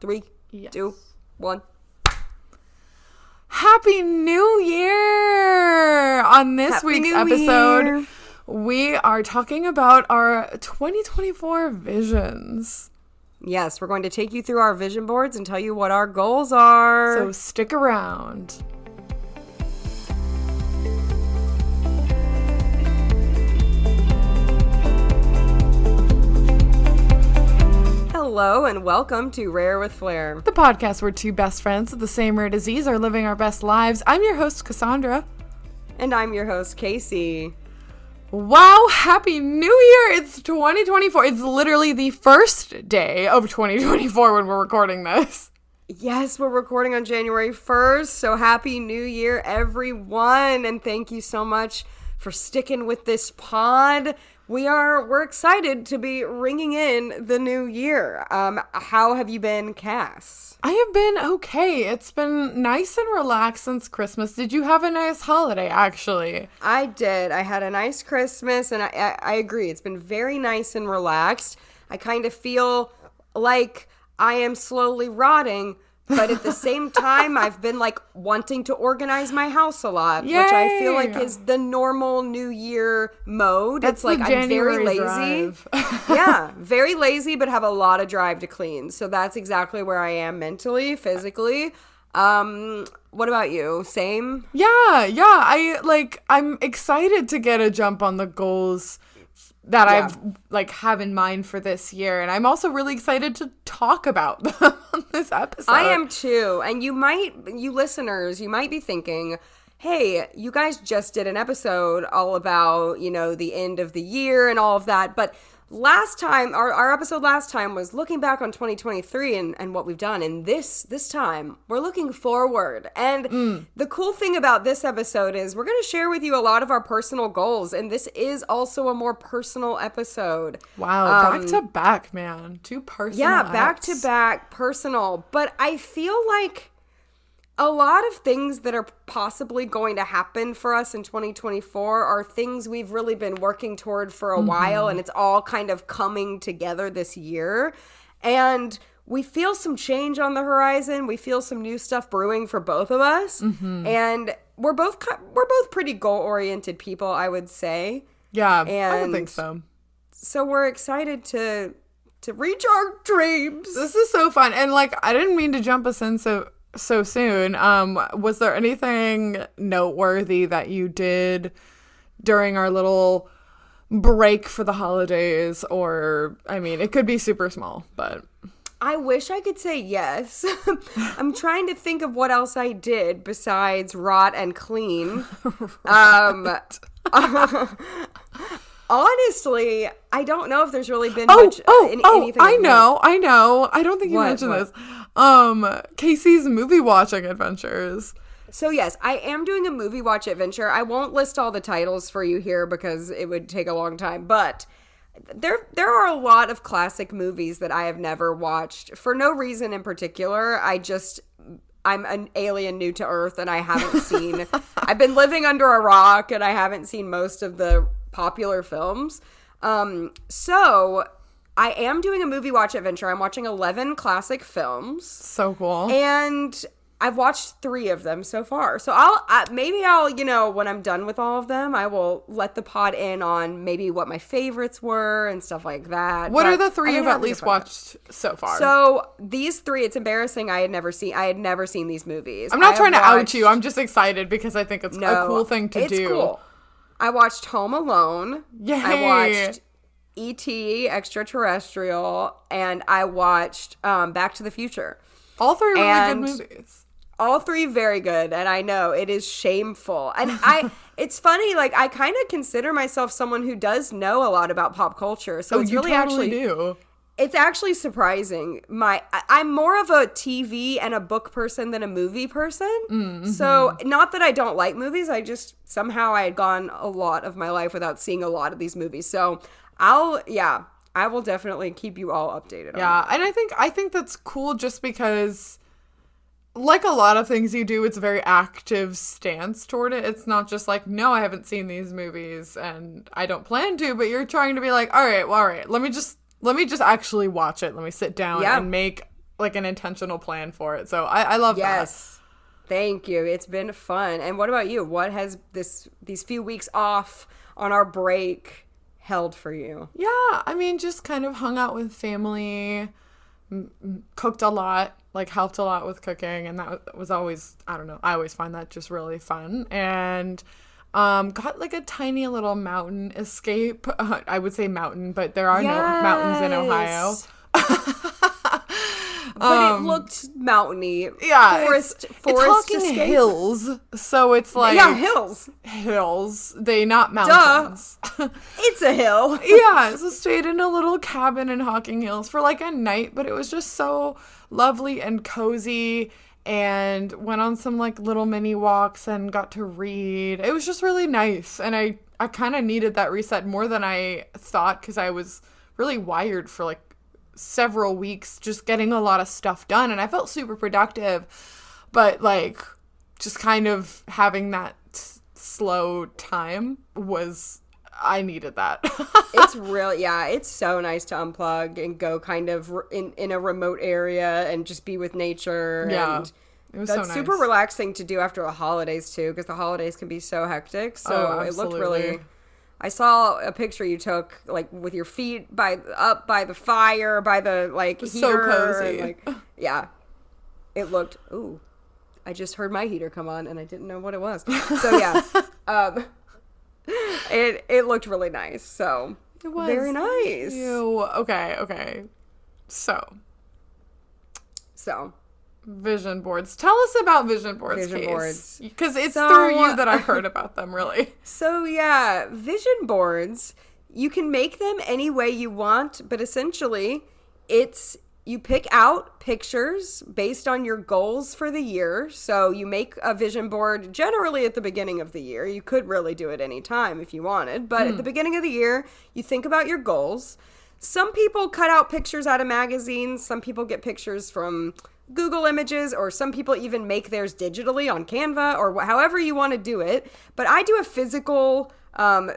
3, Yes. 2, 1. Happy New Year! On this Happy week's New episode, Year. we are talking about our 2024 visions. Yes, we're going to take you through our vision boards and tell you what our goals are. So stick around. Hello and welcome to Rare with Flair. The podcast where two best friends with the same rare disease are living our best lives. I'm your host, Cassandra. And I'm your host, Casey. Wow, Happy New Year! It's 2024. It's literally the first day of 2024 when we're recording this. Yes, we're recording on January 1st, so Happy New Year, everyone. And thank you so much for sticking with this pod. We're excited to be ringing in the new year. How have you been, Cass? I have been okay. It's been nice and relaxed since Christmas. Did you have a nice holiday, actually? I did. I had a nice Christmas, and I agree. It's been very nice and relaxed. I kind of feel like I am slowly rotting, but at the same time, I've been like wanting to organize my house a lot, Yay! which I feel like is the normal New Year mode. That's it's like I'm very lazy. Drive. Yeah, very lazy, but have a lot of drive to clean. So that's exactly where I am mentally, physically. What about you? Same? Yeah. I'm excited to get a jump on the goals that I've have in mind for this year, and I'm also really excited to talk about them on this episode. I am too. And you listeners, you might be thinking, hey, you guys just did an episode all about, the end of the year and all of that. But last time, our episode last time was looking back on 2023 and what we've done. And this time, we're looking forward. And the cool thing about this episode is we're going to share with you a lot of our personal goals. And this is also a more personal episode. Wow, back to back, man. Two personal Yeah, apps. back to back, personal. But I feel like a lot of things that are possibly going to happen for us in 2024 are things we've really been working toward for a while, and it's all kind of coming together this year. And we feel some change on the horizon. We feel some new stuff brewing for both of us. And we're both pretty goal-oriented people, I would say. Yeah, And I would think so. So we're excited to reach our dreams. This is so fun. And I didn't mean to jump us in so soon. Was there anything noteworthy that you did during our little break for the holidays? Or, I mean, it could be super small, but I wish I could say yes. I'm trying to think of what else I did besides rot and clean. Honestly, I don't know if there's really been much anything. I know. I don't think you mentioned this. Casey's movie watching adventures. So yes, I am doing a movie watch adventure. I won't list all the titles for you here because it would take a long time, but there are a lot of classic movies that I have never watched for no reason in particular. I'm an alien new to Earth and I haven't seen I've been living under a rock and I haven't seen most of the popular films. So I am doing a movie watch adventure. I'm watching 11 classic films. So cool. And I've watched 3 of them so far. So maybe I'll, when I'm done with all of them, I will let the pod in on maybe what my favorites were and stuff like that. What are the 3 you've at least watched so far? So these 3, it's embarrassing. I had never seen these movies. I'm not trying to out you. I'm just excited because I think it's a cool thing to do. It's cool. I watched Home Alone. Yay. I watched E.T. Extraterrestrial, and I watched Back to the Future. All 3 really good movies. All 3 very good, and I know it is shameful. And it's funny, I kind of consider myself someone who does know a lot about pop culture. So it's really totally do. It's actually surprising. I'm more of a TV and a book person than a movie person. Mm-hmm. So not that I don't like movies. I just somehow I had gone a lot of my life without seeing a lot of these movies. So I will definitely keep you all updated on that. And I think that's cool just because like a lot of things you do, it's a very active stance toward it. It's not just like, no, I haven't seen these movies and I don't plan to, but you're trying to be like, all right, let me just actually watch it. Let me sit down and make like an intentional plan for it. So I love that. Yes. Thank you. It's been fun. And what about you? What has these few weeks off on our break held for you? Yeah, I mean, just kind of hung out with family, cooked a lot, like helped a lot with cooking, and that was always, I don't know, I always find that just really fun. And got like a tiny little mountain escape. I would say mountain, but there are no mountains in Ohio. But it looked mountainy. Yeah, forest it's talking escape. Hills, so it's like hills. They not mountains. Duh. It's a hill. Yeah, so stayed in a little cabin in Hocking Hills for like a night, but it was just so lovely and cozy. And went on some like little mini walks and got to read. It was just really nice, and I kind of needed that reset more than I thought, because I was really wired for like several weeks just getting a lot of stuff done, and I felt super productive, but like just kind of having that slow time was, I needed that. It's really, yeah, it's so nice to unplug and go kind of in a remote area and just be with nature. Yeah, and it was that's so nice. super relaxing to do after the holidays too, because the holidays can be so hectic. So it looked really, I saw a picture you took, like with your feet up by the fire, by the like heater. So cozy. And, like, yeah, it looked. Ooh, I just heard my heater come on, and I didn't know what it was. So yeah, it looked really nice. So it was very nice. Okay. So vision boards. Tell us about vision boards. Because it's through you that I heard about them, really. So yeah, vision boards, you can make them any way you want, but essentially you pick out pictures based on your goals for the year. So you make a vision board generally at the beginning of the year. You could really do it any time if you wanted, but at the beginning of the year, you think about your goals. Some people cut out pictures out of magazines. Some people get pictures from Google Images, or some people even make theirs digitally on Canva, or however you want to do it. But I do a physical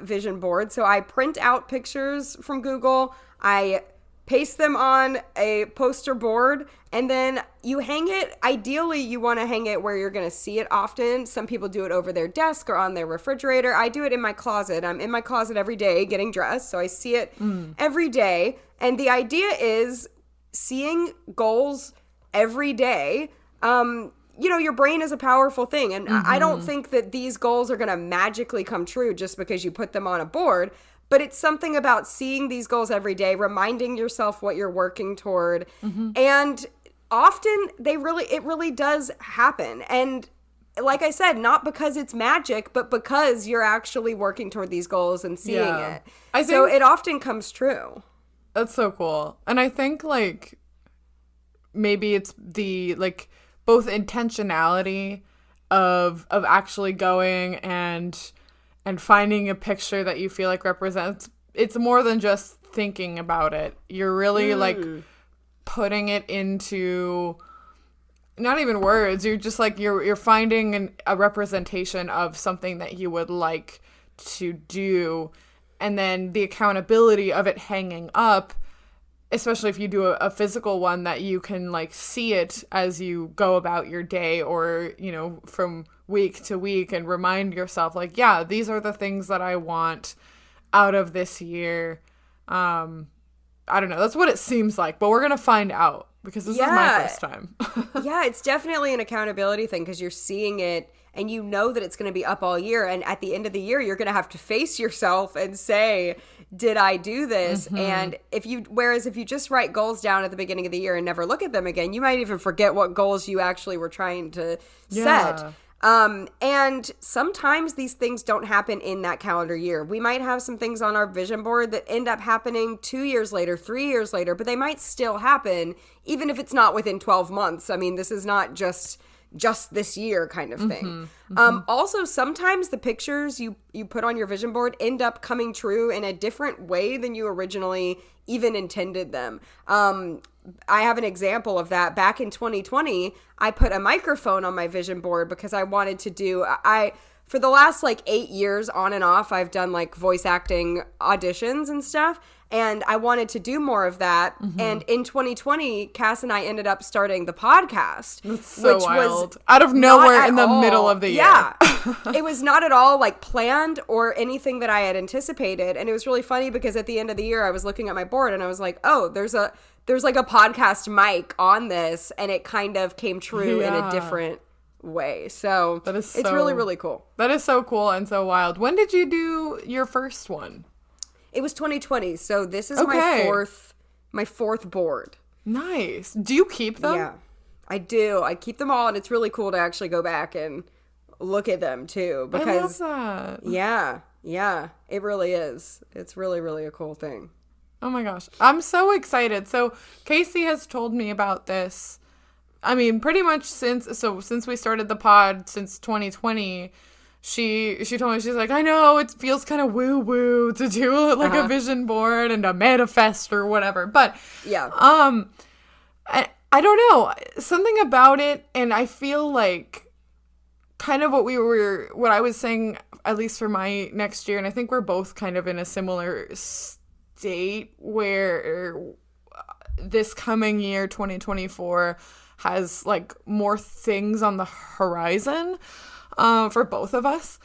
vision board. So I print out pictures from Google. I paste them on a poster board, and then you hang it. Ideally, you want to hang it where you're going to see it often. Some people do it over their desk or on their refrigerator. I do it in my closet. I'm in my closet every day getting dressed, so I see it every day. And the idea is seeing goals every day. Your brain is a powerful thing, and I don't think that these goals are going to magically come true just because you put them on a board. But it's something about seeing these goals every day, reminding yourself what you're working toward. And often it really does happen. And like I said, not because it's magic, but because you're actually working toward these goals and seeing it. So it often comes true. That's so cool. And I think like maybe it's the like both intentionality of actually going and finding a picture that you feel like represents, it's more than just thinking about it. You're really like putting it into not even words. You're just like, you're finding a representation of something that you would like to do. And then the accountability of it hanging up, especially if you do a physical one, that you can like see it as you go about your day, or, from week to week, and remind yourself like, yeah, these are the things that I want out of this year. I don't know. That's what it seems like, but we're going to find out, because this is my first time. Yeah, it's definitely an accountability thing, because you're seeing it and you know that it's going to be up all year. And at the end of the year, you're going to have to face yourself and say, did I do this? And whereas if you just write goals down at the beginning of the year and never look at them again, you might even forget what goals you actually were trying to set. And sometimes these things don't happen in that calendar year. We might have some things on our vision board that end up happening 2 years later, 3 years later, but they might still happen, even if it's not within 12 months. I mean, this is not just this year kind of thing. Also, sometimes the pictures you put on your vision board end up coming true in a different way than you originally even intended them. I have an example of that. Back in 2020, I put a microphone on my vision board because I wanted to do, for the last like 8 years on and off, I've done like voice acting auditions and stuff. And I wanted to do more of that. And in 2020, Cass and I ended up starting the podcast. That's so wild. Out of nowhere in the middle of the year. Yeah. It was not at all like planned or anything that I had anticipated. And it was really funny because at the end of the year, I was looking at my board and I was like, oh, there's like a podcast mic on this. And it kind of came true in a different way. So it's really, really cool. That is so cool and so wild. When did you do your first one? It was 2020, so this is my fourth board. Nice. Do you keep them? Yeah, I do. I keep them all, and it's really cool to actually go back and look at them too. Because, I love that. Yeah, it really is. It's really, really a cool thing. Oh my gosh, I'm so excited. So Casey has told me about this. I mean, pretty much since we started the pod since 2020. She told me, she's like, I know it feels kind of woo-woo to do like a vision board and a manifest or whatever. But yeah. I don't know. Something about it, and I feel like kind of what I was saying, at least for my next year, and I think we're both kind of in a similar state where this coming year, 2024, has like more things on the horizon. For both of us,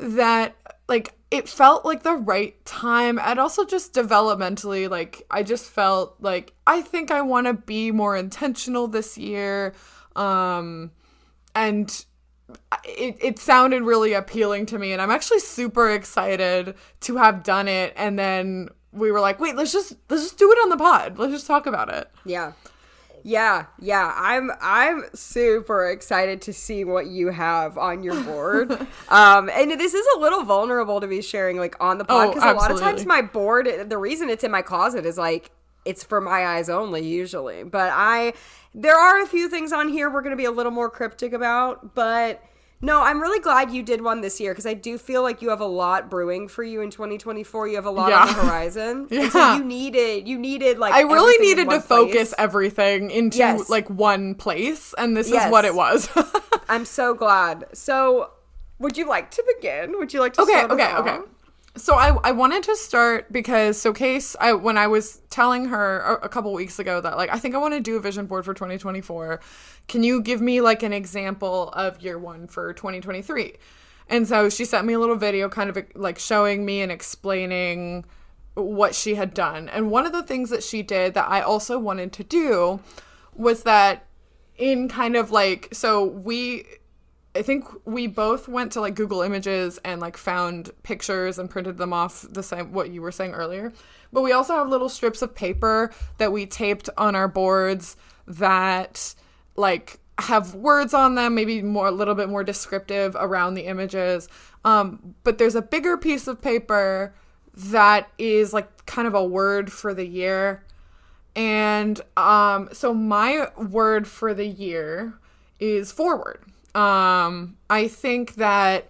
that like it felt like the right time, and also just developmentally, like I just felt like I think I want to be more intentional this year, and it sounded really appealing to me, and I'm actually super excited to have done it. And then we were like, wait, let's just do it on the pod. Let's just talk about it. Yeah. I'm super excited to see what you have on your board. And this is a little vulnerable to be sharing like on the pod, because a lot of times my board, the reason it's in my closet is like it's for my eyes only usually. But there are a few things on here we're going to be a little more cryptic about, but no, I'm really glad you did one this year, because I do feel like you have a lot brewing for you in 2024. You have a lot on the horizon. Yeah. And so you needed like I really needed to focus everything into like one place, and this is what it was. I'm so glad. So would you like to begin? Would you like to start us off? Okay. So I wanted to start because when I was telling her a couple weeks ago that like I think I want to do a vision board for 2024, can you give me like an example of year one for 2023? And so she sent me a little video kind of like showing me and explaining what she had done. And one of the things that she did that I also wanted to do was that in kind of like, I think we both went to like Google Images and like found pictures and printed them off the same, what you were saying earlier. But we also have little strips of paper that we taped on our boards that like have words on them, maybe a little bit more descriptive around the images. But there's a bigger piece of paper that is like kind of a word for the year. And so my word for the year is forward. I think that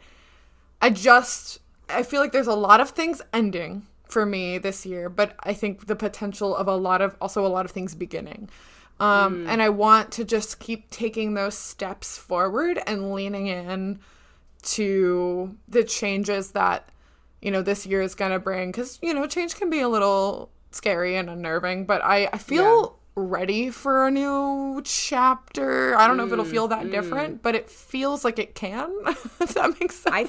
I feel like there's a lot of things ending for me this year, but I think the potential of a lot of things beginning. And I want to just keep taking those steps forward and leaning in to the changes that, this year is going to bring. 'Cause, change can be a little scary and unnerving, but I feel ready for a new chapter. I don't know if it'll feel that different, but it feels like it can, if that makes sense. I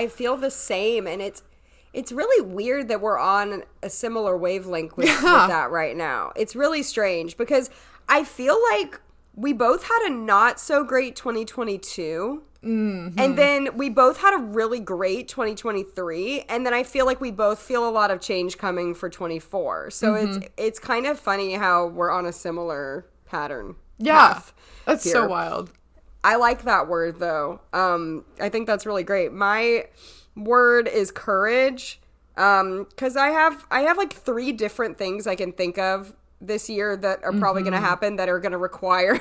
feel the same, and it's really weird that we're on a similar wavelength with that right now. It's really strange because I feel like we both had a not so great 2022. Mm-hmm. And then we both had a really great 2023, and then I feel like we both feel a lot of change coming for 24. So it's kind of funny how we're on a similar pattern. Yeah, that's so wild. I like that word though. I think that's really great. My word is courage, because I have like 3 different things I can think of this year that are probably going to happen that are going to require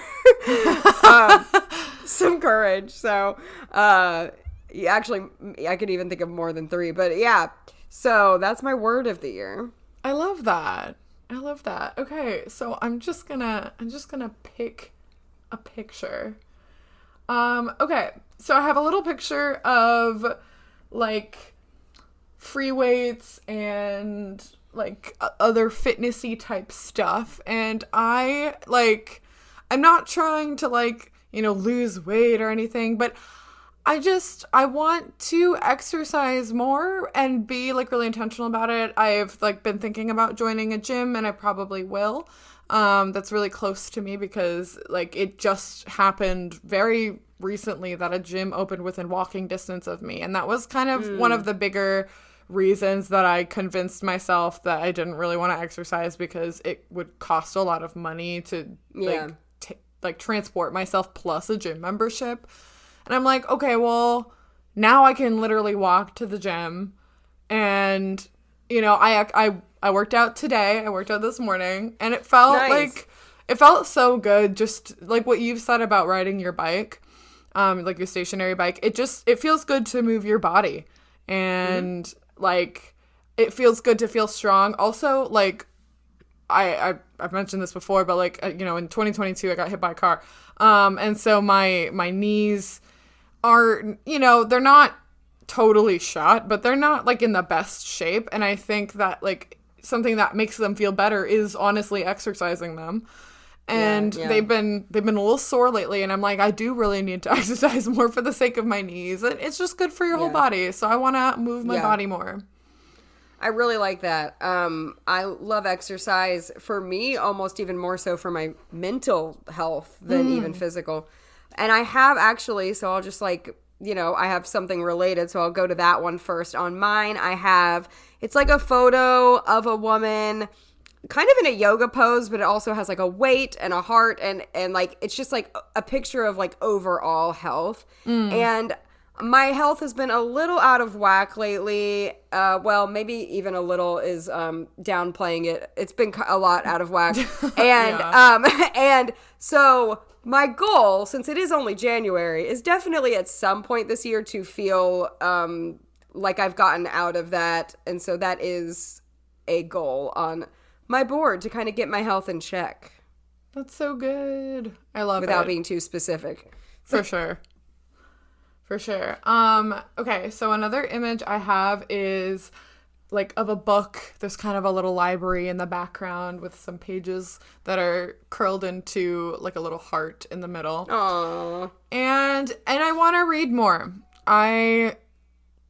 some courage. So actually I could even think of more than 3, but yeah, so that's my word of the year. I love that. Okay, so I'm just gonna pick a picture. Okay, so I have a little picture of like free weights and like other fitnessy type stuff, and I'm not trying to lose weight or anything, but I want to exercise more and be like really intentional about it. I've like been thinking about joining a gym, and I probably will. That's really close to me because like it just happened very recently that a gym opened within walking distance of me, and that was kind of one of the bigger reasons that I convinced myself that I didn't really want to exercise, because it would cost a lot of money to transport myself plus a gym membership. And I'm like, okay, well, now I can literally walk to the gym. And, I worked out today. I worked out this morning. And it felt it felt so good. Just like what you've said about riding your bike, like your stationary bike. It feels good to move your body. And, it feels good to feel strong. Also, I've mentioned this before, but in 2022, I got hit by a car. And so my knees are, they're not totally shot, but they're not like in the best shape. And I think that something that makes them feel better is honestly exercising them. And they've been a little sore lately, and I'm like, I do really need to exercise more for the sake of my knees. And it's just good for your whole body. So I want to move my body more. I really like that. I love exercise, for me, almost even more so for my mental health than even physical. And I have actually, so I'll just I have something related, so I'll go to that one first. On mine, it's like a photo of a woman kind of in a yoga pose, but it also has like a weight and a heart, and it's just like a picture of like overall health. And my health has been a little out of whack lately. Well, maybe even a little is downplaying it. It's been a lot out of whack. And and so my goal, since it is only January, is definitely at some point this year to feel like I've gotten out of that. And so that is a goal on my board, to kind of get my health in check. That's so good. I love it. Without being too specific. For sure. For sure. Okay, so another image I have is of a book. There's kind of a little library in the background with some pages that are curled into like a little heart in the middle. Aww. And I want to read more. I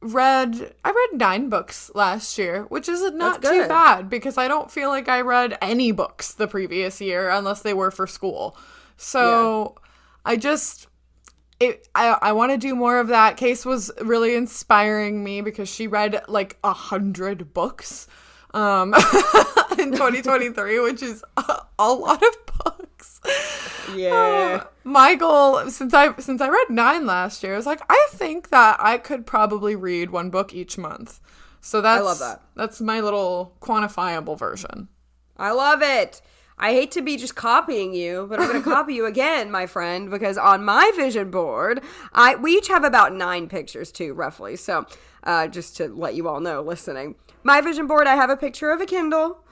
read 9 books last year, which is not too bad, because I don't feel like I read any books the previous year unless they were for school. So I want to do more of that. Case was really inspiring me because she read 100 books in 2023, which is a lot of books. Yeah. My goal, since I read 9 last year, I was like, I think that I could probably read 1 book each month. So I love that. That's my little quantifiable version. I love it. I hate to be just copying you, but I'm going to copy you again, my friend, because on my vision board, we each have about 9 pictures too, roughly. So just to let you all know listening, my vision board, I have a picture of a Kindle.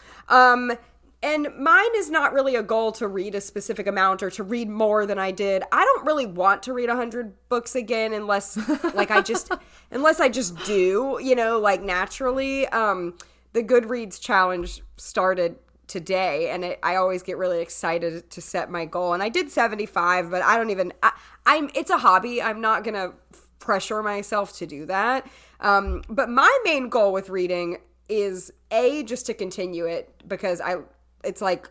And mine is not really a goal to read a specific amount or to read more than I did. I don't really want to read 100 books again unless I just do, naturally. The Goodreads challenge started today, and I always get really excited to set my goal. And I did 75, but it's a hobby. I'm not going to pressure myself to do that. But my main goal with reading is just to continue it, because it's like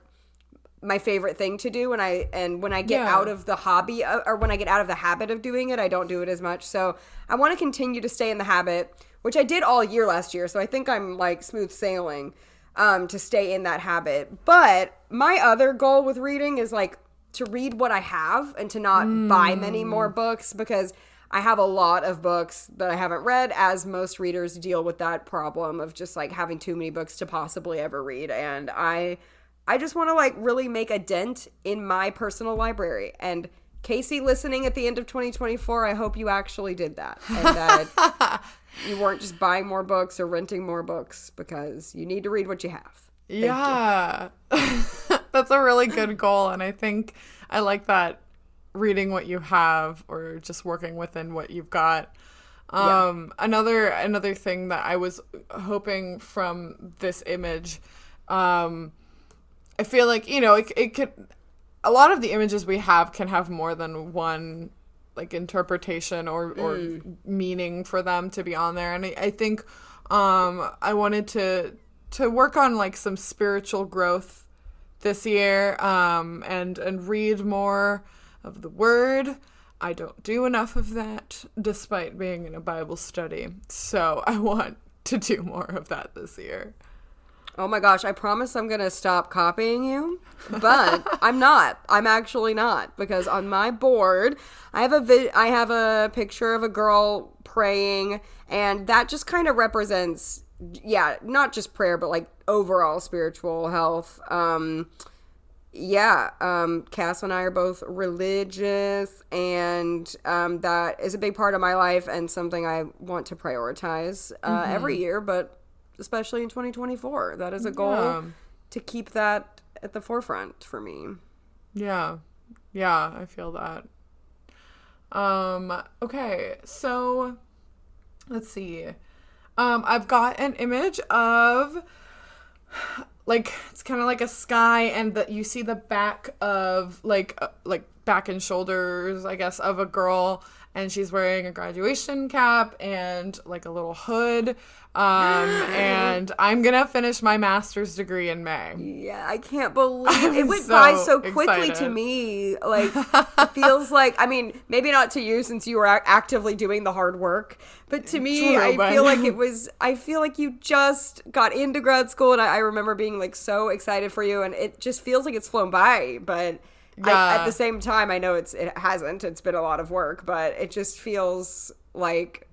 my favorite thing to do. When I get out of the hobby, or when I get out of the habit of doing it, I don't do it as much. So I want to continue to stay in the habit, which I did all year last year. So I think I'm smooth sailing to stay in that habit. But my other goal with reading is to read what I have and to not buy many more books, because I have a lot of books that I haven't read, as most readers deal with that problem of just having too many books to possibly ever read. And I just want to really make a dent in my personal library. And Casey, listening at the end of 2024, I hope you actually did that, and that you weren't just buying more books or renting more books, because you need to read what you have. Thank you. That's a really good goal, and I think I like that reading what you have or just working within what you've got. Another thing that I was hoping from this image, I feel like, it could, a lot of the images we have can have more than one like interpretation or meaning for them to be on there. And I think I wanted to work on like some spiritual growth this year, and read more of the word. I don't do enough of that despite being in a Bible study. So I want to do more of that this year. Oh my gosh, I promise I'm going to stop copying you, but I'm not. I'm actually not, because on my board, I have a picture of a girl praying, and that just kind of represents, not just prayer, but like overall spiritual health. Cass and I are both religious, and that is a big part of my life and something I want to prioritize every year, but especially in 2024. That is a goal to keep that at the forefront for me. Yeah, I feel that. Okay, so let's see. I've got an image of like, it's kind of like a sky, and that you see the back of like back and shoulders, I guess, of a girl, and she's wearing a graduation cap and like a little hood. And I'm gonna finish my master's degree in May. Yeah, I can't believe it went by so quickly to me. Like, it feels like, I mean, maybe not to you since you were actively doing the hard work, but to me, I feel like you just got into grad school, and I remember being like so excited for you, and it just feels like it's flown by, but at the same time, I know it hasn't. It's been a lot of work, but it just feels like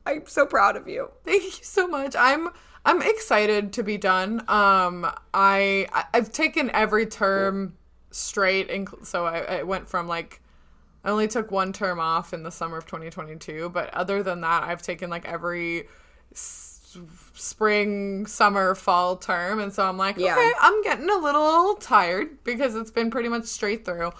I'm so proud of you. Thank you so much. I'm excited to be done. I've taken every term straight, and so I went from like, I only took one term off in the summer of 2022, but other than that, I've taken like every spring, summer, fall term, and so I'm like, okay, I'm getting a little tired because it's been pretty much straight through.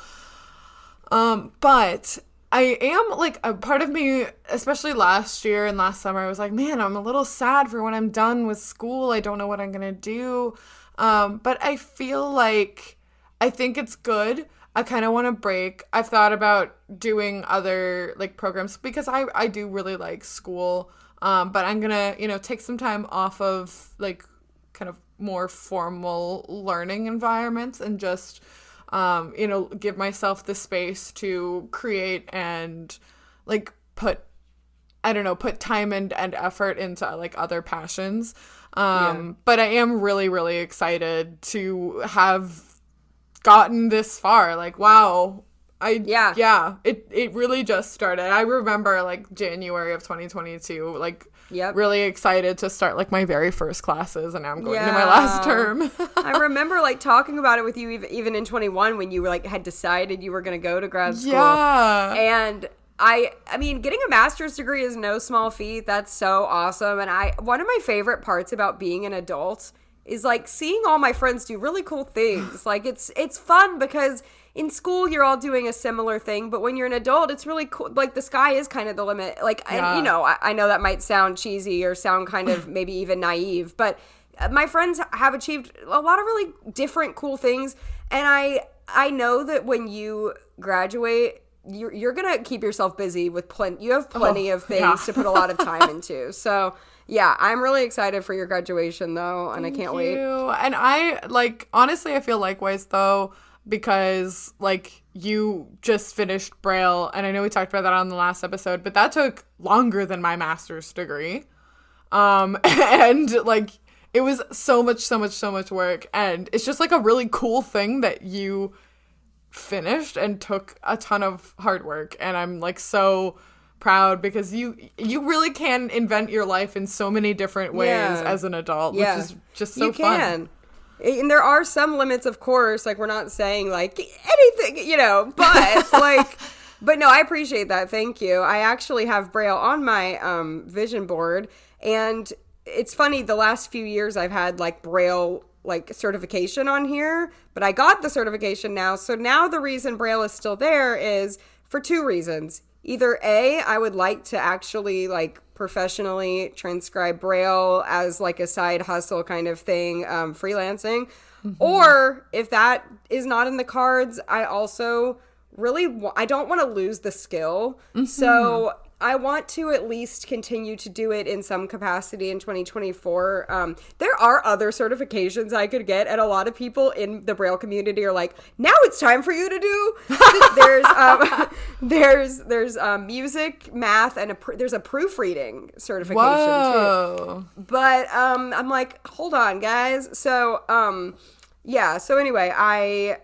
But I am like, a part of me, especially last year and last summer, I was like, man, I'm a little sad for when I'm done with school. I don't know what I'm gonna do. But I feel like, I think it's good. I kind of want to break. I've thought about doing other like programs because I do really like school. But I'm gonna, take some time off of like kind of more formal learning environments and just, give myself the space to create and like put time and effort into like other passions. But I am really, really excited to have gotten this far. Like, wow. It really just started. I remember like January of 2022, like really excited to start like my very first classes, and now I'm going into my last term. I remember like talking about it with you even in 21 when you were like had decided you were going to go to grad school. And I mean, getting a master's degree is no small feat. That's so awesome. And one of my favorite parts about being an adult is like seeing all my friends do really cool things. Like it's fun because in school you're all doing a similar thing, but when you're an adult, it's really cool. Like the sky is kind of the limit. Like, and, I know that might sound cheesy or sound kind of maybe even naive, but my friends have achieved a lot of really different cool things. And I know that when you graduate, you're going to keep yourself busy with you have plenty of things to put a lot of time into. So yeah, I'm really excited for your graduation though. And I can't wait. And I like, honestly, I feel likewise though, because like you just finished Braille, and I know we talked about that on the last episode, but that took longer than my master's degree. And like, it was so much work. And it's just like a really cool thing that you finished and took a ton of hard work. And I'm like so proud because you really can invent your life in so many different ways as an adult, which is just so fun. And there are some limits, of course, like we're not saying like anything, but like, but no, I appreciate that. Thank you. I actually have Braille on my vision board, and it's funny, the last few years I've had like Braille like certification on here, but I got the certification now. So now the reason Braille is still there is for two reasons. Either A, I would like to actually like professionally transcribe Braille as like a side hustle kind of thing, freelancing. Or if that is not in the cards, I also really, I don't want to lose the skill. So I want to at least continue to do it in some capacity in 2024. There are other certifications I could get, and a lot of people in the Braille community are like, now it's time for you to do. There's music, math, and there's a proofreading certification too. But I'm like, hold on, guys. So yeah. So anyway, I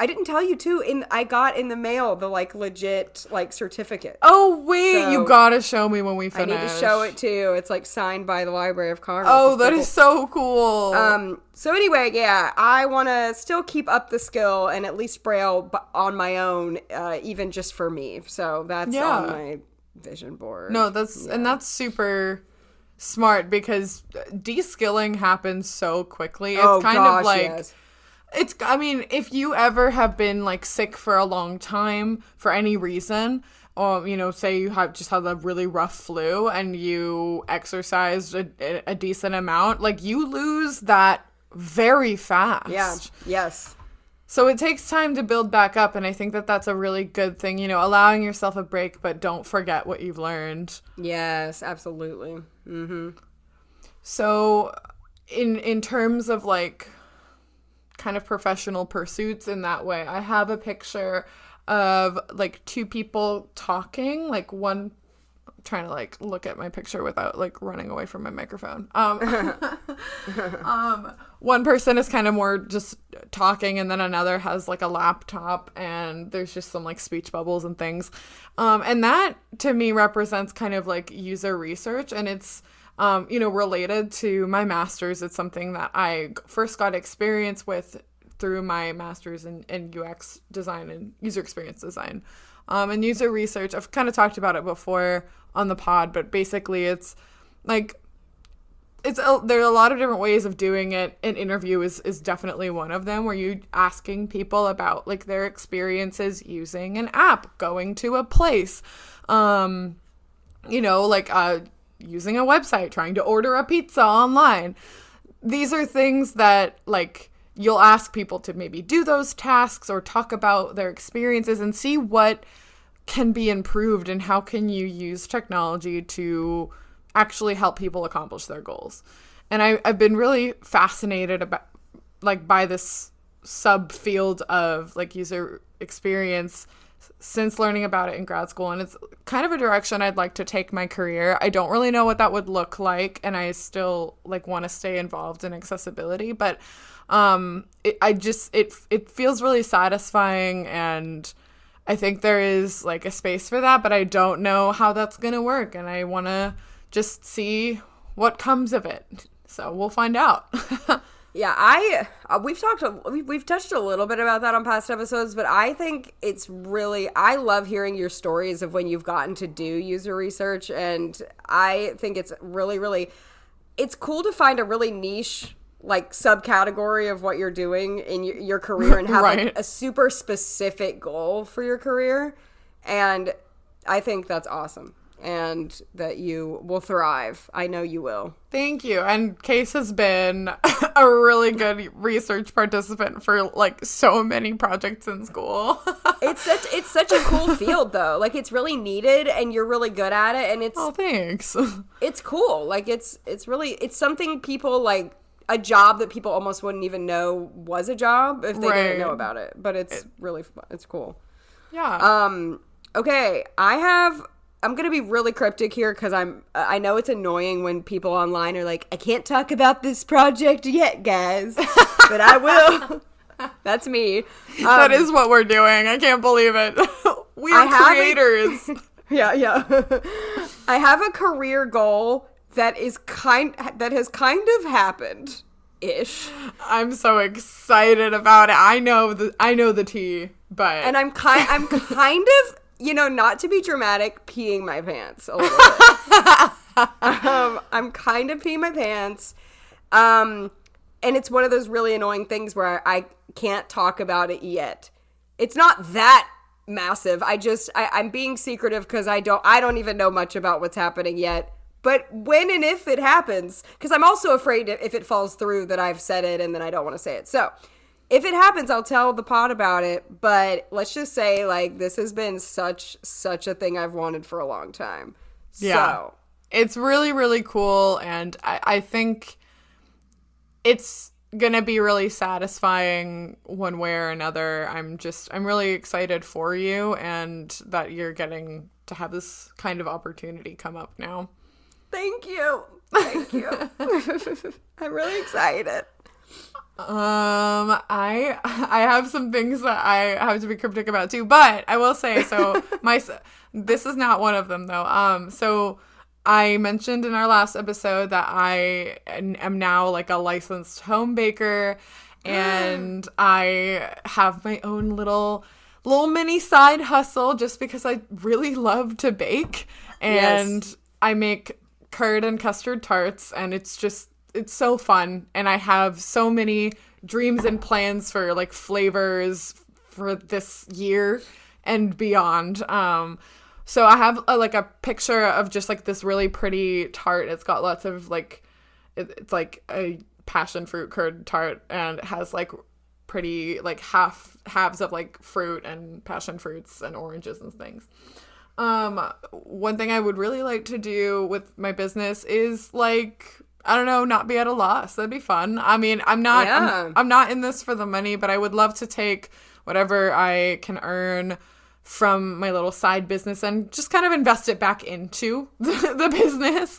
didn't tell you too. I got in the mail the like legit like certificate. Oh wait, so you gotta show me when we finish. I need to show it too. It's like signed by the Library of Congress. Oh, that is so cool. So anyway, yeah, I want to still keep up the skill and at least Braille on my own, even just for me. So that's on my vision board. No, and that's super smart because de-skilling happens so quickly. It's kind of like. Yes. I mean, if you ever have been like sick for a long time for any reason, or, you know, say you just had a really rough flu and you exercised a decent amount, like you lose that very fast. Yeah. Yes. So it takes time to build back up. And I think that that's a really good thing, you know, allowing yourself a break, but don't forget what you've learned. Yes, absolutely. Mm-hmm. So in terms of like, kind of professional pursuits in that way, I have a picture of like two people talking, like one trying to like look at my picture without like running away from my microphone. One person is kind of more just talking, and then another has like a laptop, and there's just some like speech bubbles and things. And that to me represents kind of like user research, and it's you know, related to my master's. It's something that I first got experience with through my master's in UX design and user experience design. And user research, I've kind of talked about it before on the pod, but basically it's like, there are a lot of different ways of doing it. An interview is definitely one of them, where you're asking people about like their experiences using an app, going to a place, you know, like, using a website, trying to order a pizza online. These are things that like you'll ask people to maybe do those tasks or talk about their experiences and see what can be improved and how can you use technology to actually help people accomplish their goals. And I've been really fascinated about like by this subfield of like user experience since learning about it in grad school, and it's kind of a direction I'd like to take my career. I don't really know what that would look like, and I still like want to stay involved in accessibility, but it feels really satisfying, and I think there is like a space for that, but I don't know how that's gonna work, and I want to just see what comes of it. So we'll find out. Yeah, we've touched a little bit about that on past episodes, but I think it's really, I love hearing your stories of when you've gotten to do user research, and I think it's really, really, it's cool to find a really niche like subcategory of what you're doing in your career and have right. like, a super specific goal for your career, and I think that's awesome. And that you will thrive. I know you will. Thank you. And Case has been a really good research participant for like so many projects in school. It's such a cool field though. Like it's really needed and you're really good at it, and it's thanks. It's cool. Like it's something people like, a job that people almost wouldn't even know was a job if they didn't know about it. But it's really fun. It's cool. Yeah. Okay, I'm going to be really cryptic here because I know it's annoying when people online are like, I can't talk about this project yet, guys, but I will. That's me. That is what we're doing. I can't believe it. We are creators. Yeah. I have a career goal that has kind of happened ish. I'm so excited about it. I know the tea, but and I'm kind of, you know, not to be dramatic, peeing my pants a little bit. I'm kind of peeing my pants. And and it's one of those really annoying things where I can't talk about it yet. It's not that massive. I'm being secretive because I don't even know much about what's happening yet. But when and if it happens, because I'm also afraid if it falls through that I've said it and then I don't want to say it. So if it happens, I'll tell the pod about it. But let's just say, like, this has been such a thing I've wanted for a long time. Yeah. So it's really, really cool. And I think it's going to be really satisfying one way or another. I'm really excited for you and that you're getting to have this kind of opportunity come up now. Thank you. I'm really excited. I have some things that I have to be cryptic about too, but I will say, so this is not one of them though. So I mentioned in our last episode that I am now like a licensed home baker, and I have my own little mini side hustle just because I really love to bake, and yes. I make curd and custard tarts, and it's so fun, and I have so many dreams and plans for like flavors for this year and beyond. So I have a picture of just like this really pretty tart. It's got lots of like it's like a passion fruit curd tart, and it has like pretty like halves of like fruit and passion fruits and oranges and things. One thing I would really like to do with my business is like, I don't know, not be at a loss. That'd be fun. I mean, I'm not in this for the money, but I would love to take whatever I can earn from my little side business and just kind of invest it back into the business.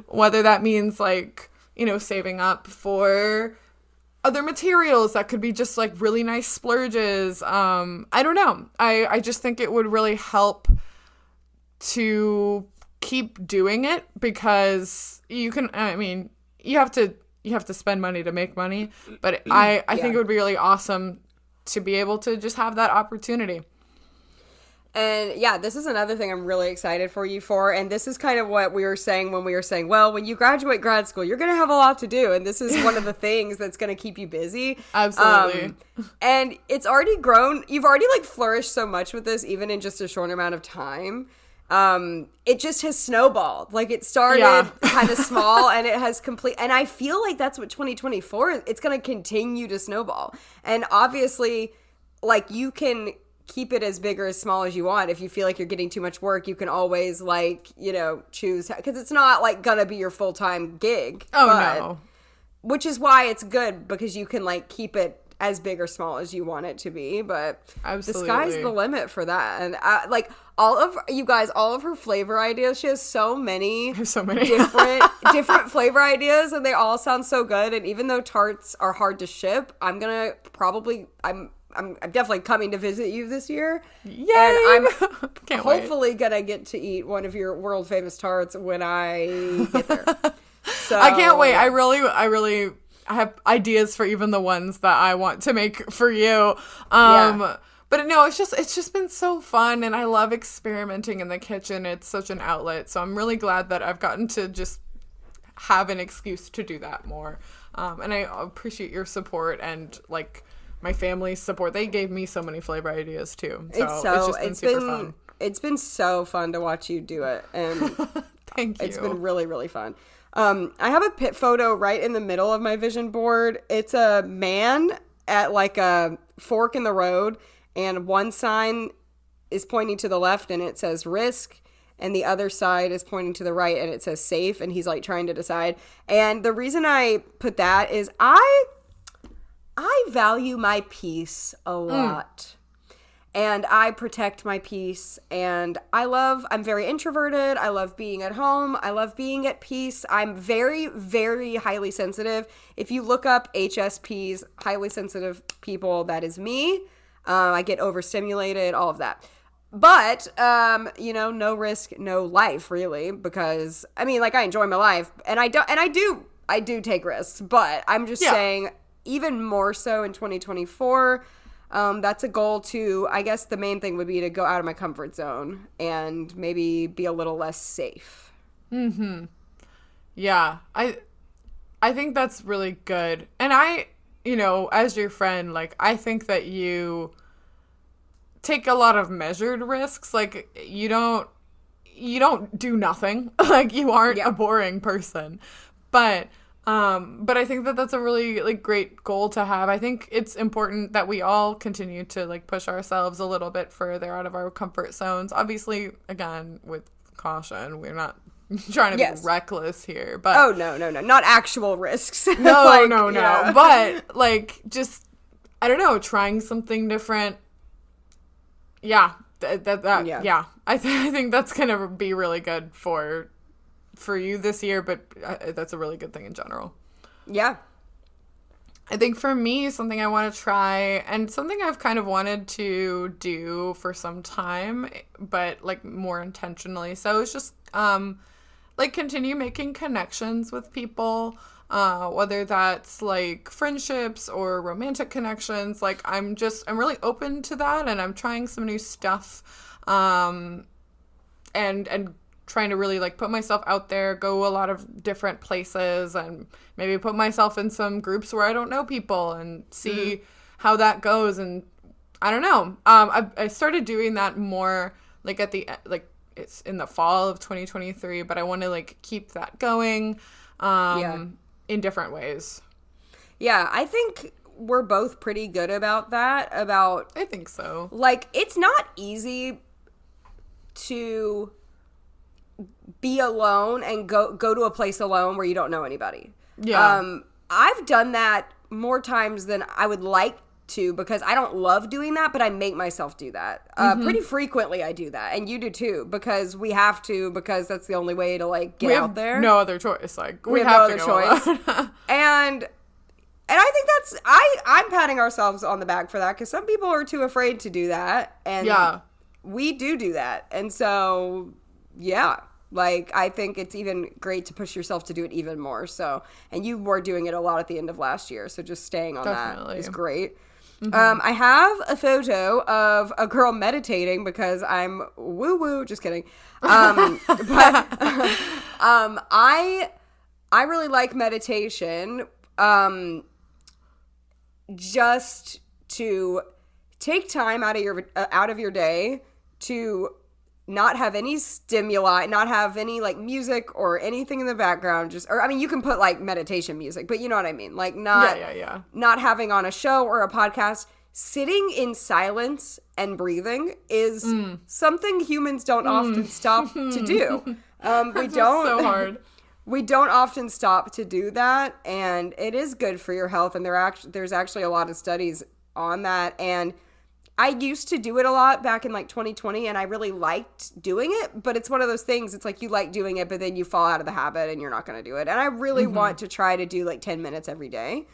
Whether that means like, you know, saving up for other materials that could be just like really nice splurges. I don't know. I just think it would really help to keep doing it, because you have to spend money to make money, but I think it would be really awesome to be able to just have that opportunity. And yeah, this is another thing I'm really excited for you for. And this is kind of what we were saying when we were saying, well, when you graduate grad school, you're going to have a lot to do. And this is one of the things that's going to keep you busy. Absolutely. And it's already grown. You've already like flourished so much with this, even in just a short amount of time. It just has snowballed. Like it started kind of small and it has and I feel like that's what 2024 is. It's going to continue to snowball. And obviously, like, you can keep it as big or as small as you want. If you feel like you're getting too much work, you can always, like, you know, choose, because it's not like gonna be your full-time gig. No. Which is why it's good, because you can like keep it as big or small as you want it to be. But absolutely, the sky's the limit for that. And like all of her flavor ideas, she has so many different flavor ideas, and they all sound so good. And even though tarts are hard to ship, I'm definitely coming to visit you this year. Yay! And I'm hopefully gonna get to eat one of your world famous tarts when I get there. So I can't wait. I have ideas for even the ones that I want to make for you. But no, it's just been so fun, and I love experimenting in the kitchen. It's such an outlet. So I'm really glad that I've gotten to just have an excuse to do that more. And I appreciate your support and like my family's support. They gave me so many flavor ideas too. So it's just been super fun. It's been so fun to watch you do it. And thank you. It's been really, really fun. I have a pit photo right in the middle of my vision board. It's a man at like a fork in the road, and one sign is pointing to the left and it says risk, and the other side is pointing to the right and it says safe, and he's like trying to decide. And the reason I put that is I value my peace a lot. And I protect my peace, and I'm very introverted. I love being at home. I love being at peace. I'm very, very highly sensitive. If you look up HSPs, highly sensitive people, that is me. I get overstimulated, all of that. But, no risk, no life, really, because, I mean, like, I enjoy my life, and I do take risks, but I'm just saying, even more so in 2024, that's a goal too. I guess the main thing would be to go out of my comfort zone and maybe be a little less safe. Yeah. I think that's really good. And as your friend, like, I think that you take a lot of measured risks. Like, you don't do nothing. Like, you aren't a boring person. But I think that that's a really, like, great goal to have. I think it's important that we all continue to, like, push ourselves a little bit further out of our comfort zones. Obviously, again, with caution, we're not trying to be reckless here, but no, not actual risks. No, like, no, but like, just, I don't know, trying something different. Yeah, I think that's gonna be really good for you this year, but that's a really good thing in general. Yeah. I think for me, something I want to try, and something I've kind of wanted to do for some time, but like more intentionally so, is just like continue making connections with people, whether that's like friendships or romantic connections. Like, I'm really open to that, and I'm trying some new stuff, and trying to really, like, put myself out there, go a lot of different places, and maybe put myself in some groups where I don't know people and see how that goes. And I don't know. I started doing that more like it's in the fall of 2023, but I want to, like, keep that going in different ways. Yeah, I think we're both pretty good about that. I think so. Like, it's not easy to be alone and go to a place alone where you don't know anybody. Yeah. I've done that more times than I would like to, because I don't love doing that, but I make myself do that. Pretty frequently I do that, and you do too, because we have to, because that's the only way to, like, get out there. No other choice. Like, we have have no to other go choice. And I think that's, I'm patting ourselves on the back for that, because some people are too afraid to do that, and we do that. And so, yeah. Like, I think it's even great to push yourself to do it even more. So, and you were doing it a lot at the end of last year, so just staying on that is great. I have a photo of a girl meditating because I'm woo-woo. Just kidding. But I really like meditation. Just to take time out of your day to not have any stimuli, not have any, like, music or anything in the background. You can put, like, meditation music, but you know what I mean? Like, not having on a show or a podcast. Sitting in silence and breathing is something humans don't often stop to do. We don't. So hard. We don't often stop to do that, and it is good for your health. And there's actually a lot of studies on that. And I used to do it a lot back in, like, 2020, and I really liked doing it, but it's one of those things, it's like you like doing it, but then you fall out of the habit and you're not going to do it. And I really want to try to do, like, 10 minutes every day.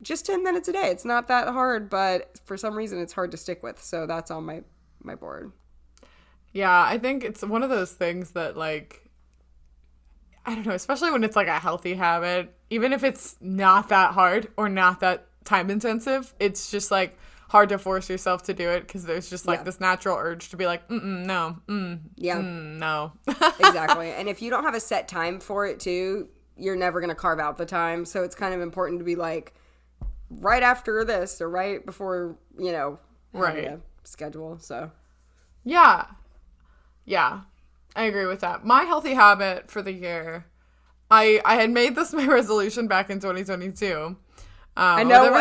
Just 10 minutes a day. It's not that hard, but for some reason it's hard to stick with. So that's on my board. Yeah, I think it's one of those things that, like, I don't know, especially when it's, like, a healthy habit, even if it's not that hard or not that time intensive, it's just, like, hard to force yourself to do it, because there's just, like, this natural urge to be like, no, no. Exactly. And if you don't have a set time for it too, you're never going to carve out the time. So it's kind of important to be like, right after this or right before, having a schedule. So yeah, I agree with that. My healthy habit for the year, I had made this my resolution back in 2022. I know,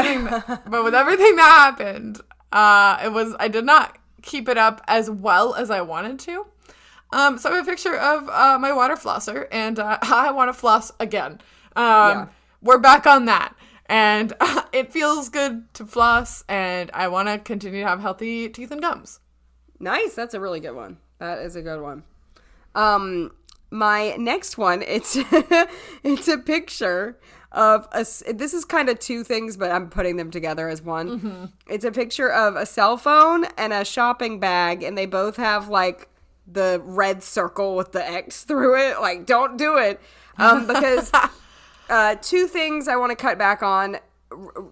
but with everything that happened, I did not keep it up as well as I wanted to. So I have a picture of my water flosser, and I want to floss again. We're back on that, and it feels good to floss, and I want to continue to have healthy teeth and gums. Nice, that's a really good one. That is a good one. My next one, it's a picture of this is kind of two things, but I'm putting them together as one. It's a picture of a cell phone and a shopping bag, and they both have, like, the red circle with the X through it. Like, don't do it. Because two things I want to cut back on.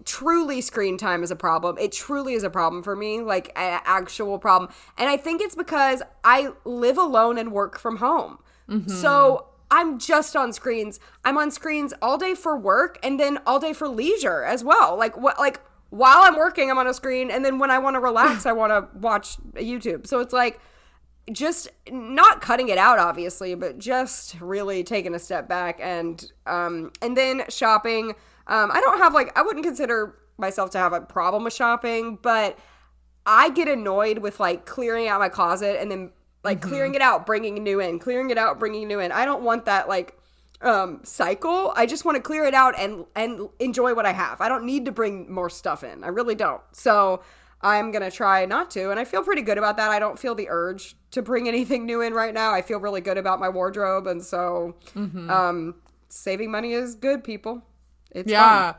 Truly, screen time is a problem. It truly is a problem for me, like, an actual problem. And I think it's because I live alone and work from home. So I'm just on screens. I'm on screens all day for work and then all day for leisure as well. Like while I'm working, I'm on a screen, and then when I want to relax, I want to watch YouTube. So it's like just not cutting it out, obviously, but just really taking a step back and then shopping. I don't have I wouldn't consider myself to have a problem with shopping, but I get annoyed with clearing out my closet and then clearing it out, bringing new in, clearing it out, bringing new in. I don't want that cycle. I just want to clear it out and enjoy what I have. I don't need to bring more stuff in. I really don't. So I'm going to try not to. And I feel pretty good about that. I don't feel the urge to bring anything new in right now. I feel really good about my wardrobe. And so saving money is good, people. It's fun.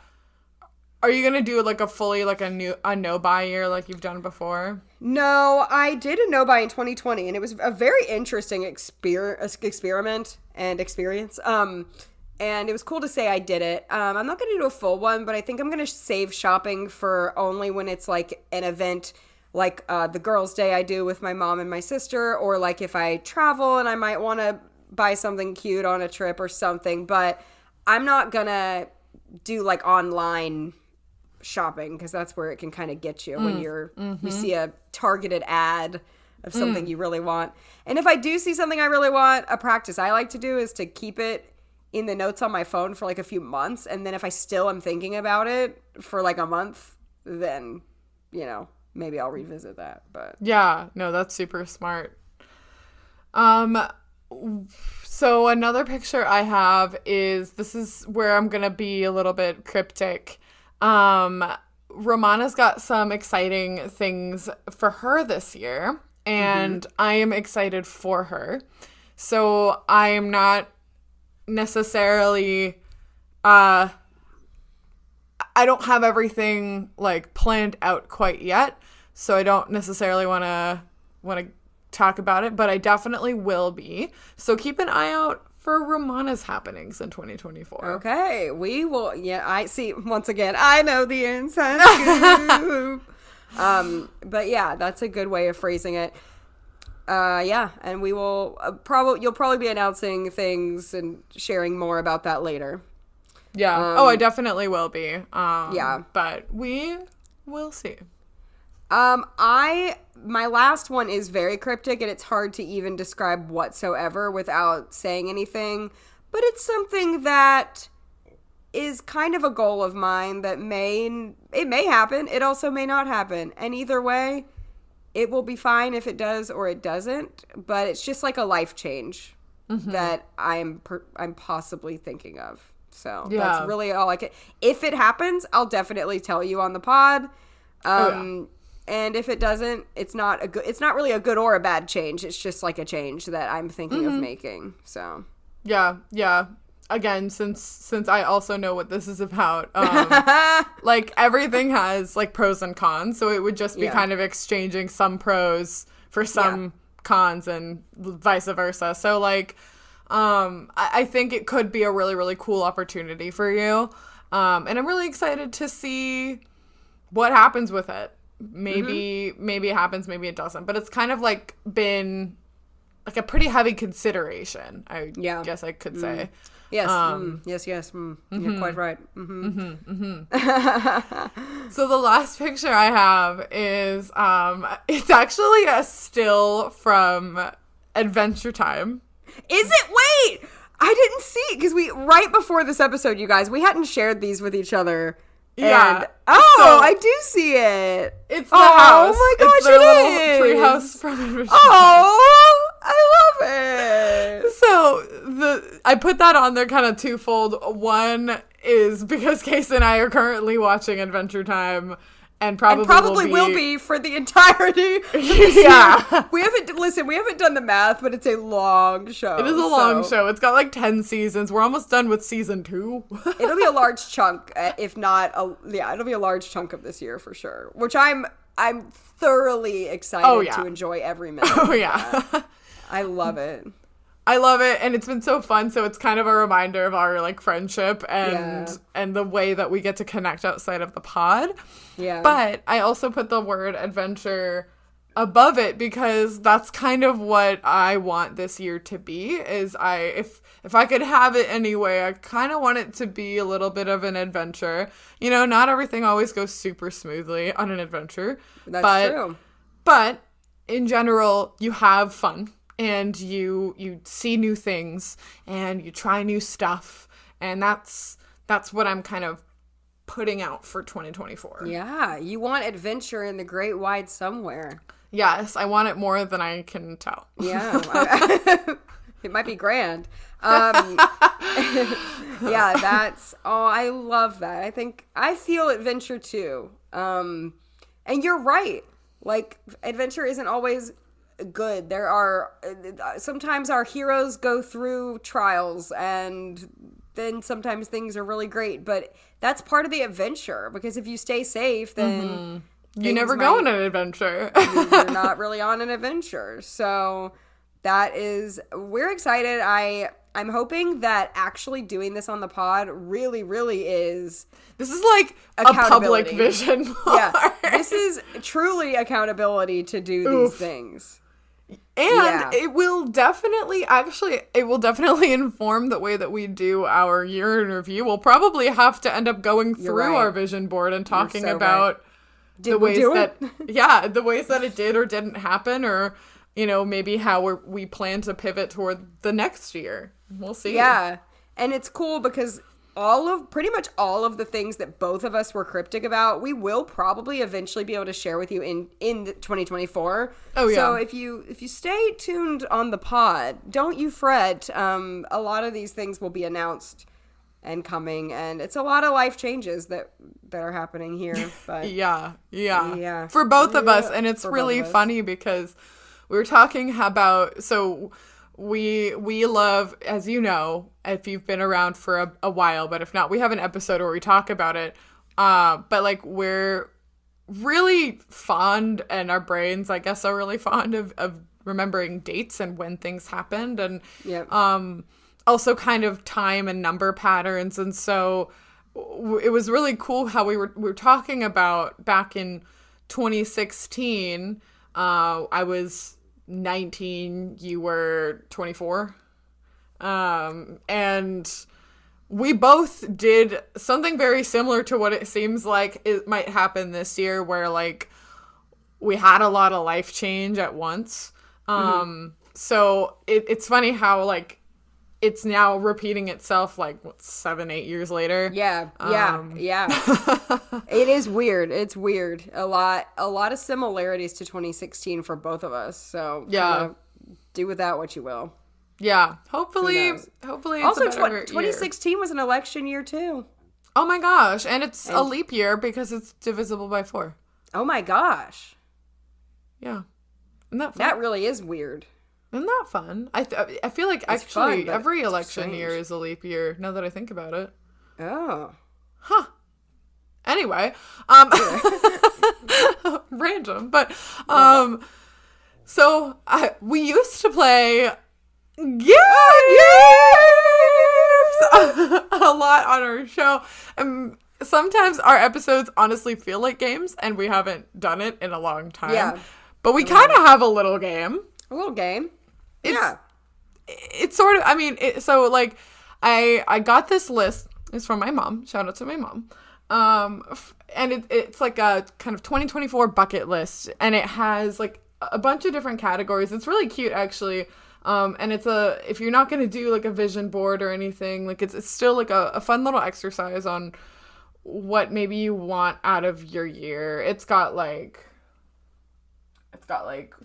Are you going to do a fully a no-buy year like you've done before? No, I did a no-buy in 2020, and it was a very interesting experiment and experience. And it was cool to say I did it. I'm not going to do a full one, but I think I'm going to save shopping for only when it's an event the girls' day I do with my mom and my sister, or if I travel and I might want to buy something cute on a trip or something. But I'm not going to do online shopping, because that's where it can kind of get you when you see a targeted ad of something you really want. And if I do see something I really want, a practice I like to do is to keep it in the notes on my phone for a few months, and then if I still am thinking about it for a month, then maybe I'll revisit that. But yeah, no, that's super smart. So another picture I have this is where I'm gonna be a little bit cryptic. Romana's got some exciting things for her this year, and I am excited for her. So I am not necessarily, I don't have everything planned out quite yet, so I don't necessarily want to talk about it, but I definitely will be. So keep an eye out for Romana's happenings in 2024. Okay, we will. Yeah, I see. Once again, I know the inside scoop. But yeah, that's a good way of phrasing it. Yeah, and we will you'll probably be announcing things and sharing more about that later. Yeah. I definitely will be. Yeah, but we will see. My last one is very cryptic, and it's hard to even describe whatsoever without saying anything, but it's something that is kind of a goal of mine that may happen. It also may not happen. And either way, it will be fine if it does or it doesn't, but it's just a life change that I'm possibly thinking of. So that's really all I can. If it happens, I'll definitely tell you on the pod. And if it doesn't, it's not really a good or a bad change. It's just a change that I'm thinking of making. So yeah. Again, since I also know what this is about, everything has pros and cons. So it would just be kind of exchanging some pros for some cons and vice versa. So I think it could be a really, really cool opportunity for you. And I'm really excited to see what happens with it. Maybe it happens, maybe it doesn't, but it's kind of been a pretty heavy consideration, I guess I could say. Yes. Yes. You're quite right. So the last picture I have is it's actually a still from Adventure Time. Is it? Wait, I didn't see it because right before this episode, you guys, we hadn't shared these with each other. Yeah. And, I do see it. It's the house. Oh my gosh, it's their little tree house from Adventure Time. Oh, I love it. So I put that on there kind of twofold. One is because Case and I are currently watching Adventure Time. And probably will be for the entirety. Yeah. We haven't done the math, but it's a long show. It is a long show. It's got 10 seasons. We're almost done with season 2. It'll be a large chunk, if not, it'll be a large chunk of this year for sure, which I'm thoroughly excited to enjoy every minute. Oh, yeah. I love it. I love it, and it's been so fun. So it's kind of a reminder of our friendship and the way that we get to connect outside of the pod. Yeah. But I also put the word adventure above it, because that's kind of what I want this year to be. Is if I could have it anyway, I kind of want it to be a little bit of an adventure. You know, not everything always goes super smoothly on an adventure. That's true. But in general, you have fun and you see new things and you try new stuff, and that's what I'm kind of putting out for 2024. Yeah, you want adventure in the great wide somewhere. Yes, I want it more than I can tell. Yeah. It might be grand. Yeah, I love that. I feel adventure too. And you're right. Like, adventure isn't always good. Sometimes our heroes go through trials, and then sometimes things are really great, but that's part of the adventure, because if you stay safe, then you never go on an adventure. You're not really on an adventure. So we're excited. I'm hoping that actually doing this on the pod really, really is. This is like a public vision board. Yeah, this is truly accountability to do these things. And it will definitely inform the way that we do our year in review. We'll probably have to end up going through our vision board and talking about the ways that it did or didn't happen, or, you know, maybe how we plan to pivot toward the next year. We'll see. Yeah. And it's cool because pretty much all of the things that both of us were cryptic about, we will probably eventually be able to share with you in 2024. Oh, yeah. So if you stay tuned on the pod, don't you fret. A lot of these things will be announced and coming, and it's a lot of life changes that are happening here. But yeah. For both of us, and it's really funny because we were talking about, so we love, as you know, if you've been around for a while, but if not, we have an episode where we talk about it. But like, we're really fond, and our brains, I guess, are really fond of remembering dates and when things happened, and also kind of time and number patterns. And so it was really cool how we were talking about back in 2016. I was 19, you were 24. And we both did something very similar to what it seems like it might happen this year, where like we had a lot of life change at once. So it's funny how like it's now repeating itself like 7-8 years later. Yeah. It is weird. It's weird. A lot of similarities to 2016 for both of us. So do with that what you will. Yeah. Hopefully it's also 2016 was an election year too. Oh my gosh, and it's a leap year because it's divisible by 4. Oh my gosh. Yeah. Isn't that fun? That really is weird. Isn't that fun? I feel like it's actually fun, every election year is a leap year, now that I think about it. Oh. Huh. Anyway, random, but so we used to play games a lot on our show. Sometimes our episodes honestly feel like games, and we haven't done it in a long time. Yeah. But we kind of have a little game. A little game. It's sort of, I mean, so like I got this list. It's from my mom. Shout out to my mom. And it's like a kind of 2024 bucket list, and it has like a bunch of different categories. It's really cute, actually. And if you're not going to do like a vision board or anything, like it's still like a fun little exercise on what maybe you want out of your year. It's got like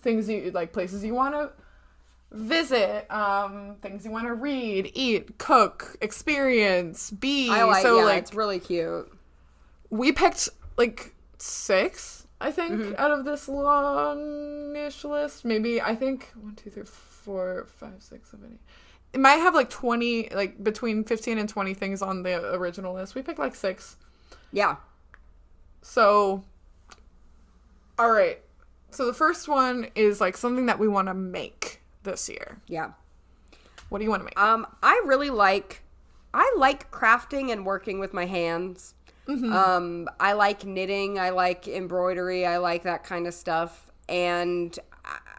things you like, places you want to visit, things you want to read, eat, cook, experience, be. It's really cute. We picked like 6, I think, out of this longish list. Maybe, I think 1, 2, 3, 4, 5, 6, 7, 8. It might have like 20, like between 15 and 20 things on the original list. We picked like 6. Yeah. So, all right. So the first one is like something that we want to make this year. Yeah. What do you want to make? I like crafting and working with my hands. I like knitting. I like embroidery. I like that kind of stuff. and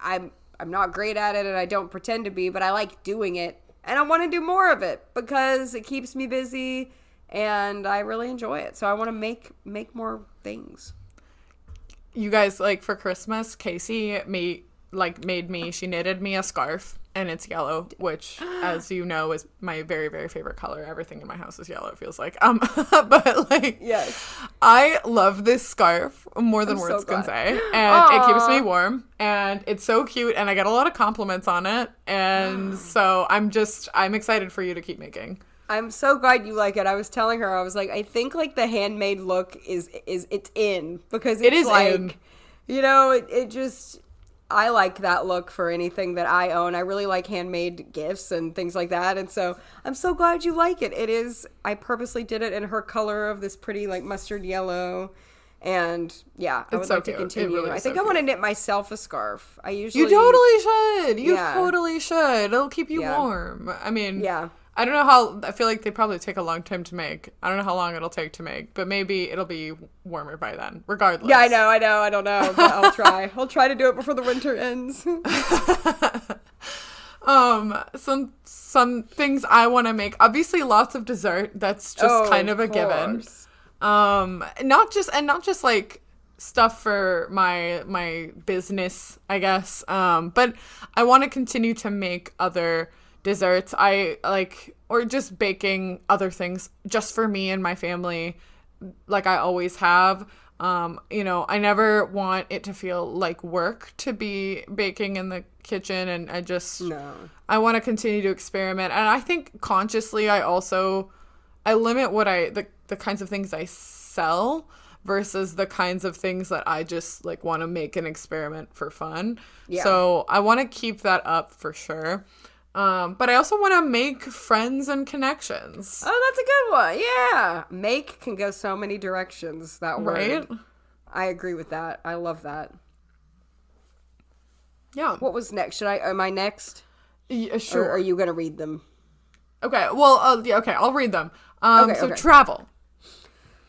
I'm not great at it, and I don't pretend to be, but I like doing it, and I want to do more of it because it keeps me busy, and I really enjoy it. So I want to make more things. You guys, like, for Christmas, Casey made me, she knitted me a scarf, and it's yellow, which, as you know, is my very, very favorite color. Everything in my house is yellow, it feels like. But, like, Yes. I love this scarf more than I'm words so can glad. say, and it keeps Aw. me warm, and it's so cute, and I get a lot of compliments on it, and so I'm excited for you to keep making. I'm so glad you like it. I was telling her, I was like, I think like the handmade look is it's in, because it's It is like, in. you know, it just, I like that look for anything that I own. I really like handmade gifts and things like that. And so I'm so glad you like it. It is, I purposely did it in her color of this pretty like mustard yellow. And yeah, I would so like to cute. It continue. really I is think so I want to cute. knit myself a scarf. I usually You totally should. You Yeah. totally should. It'll keep you Yeah. warm. I mean, Yeah. I don't know how, I feel like they probably take a long time to make. I don't know how long it'll take to make, but maybe it'll be warmer by then, regardless. Yeah, I don't know, but I'll try. I'll try to do it before the winter ends. Some things I want to make. Obviously, lots of dessert. That's just kind of a given. course. Not just like stuff for my business, I guess. But I want to continue to make other desserts. I like, or just baking other things just for me and my family, like I always have. You know, I never want it to feel like work to be baking in the kitchen, and I want to continue to experiment. And I think consciously I limit what the kinds of things I sell versus the kinds of things that I just like want to make and experiment for fun. Yeah. So I want to keep that up for sure. But I also want to make friends and connections. Oh, that's a good one. Yeah. Make can go so many directions, that word. Right? I agree with that. I love that. Yeah. What was next? Am I next? Yeah, Or sure. are you going to read them? Okay. Well, yeah, okay. I'll read them. Okay, So okay. travel.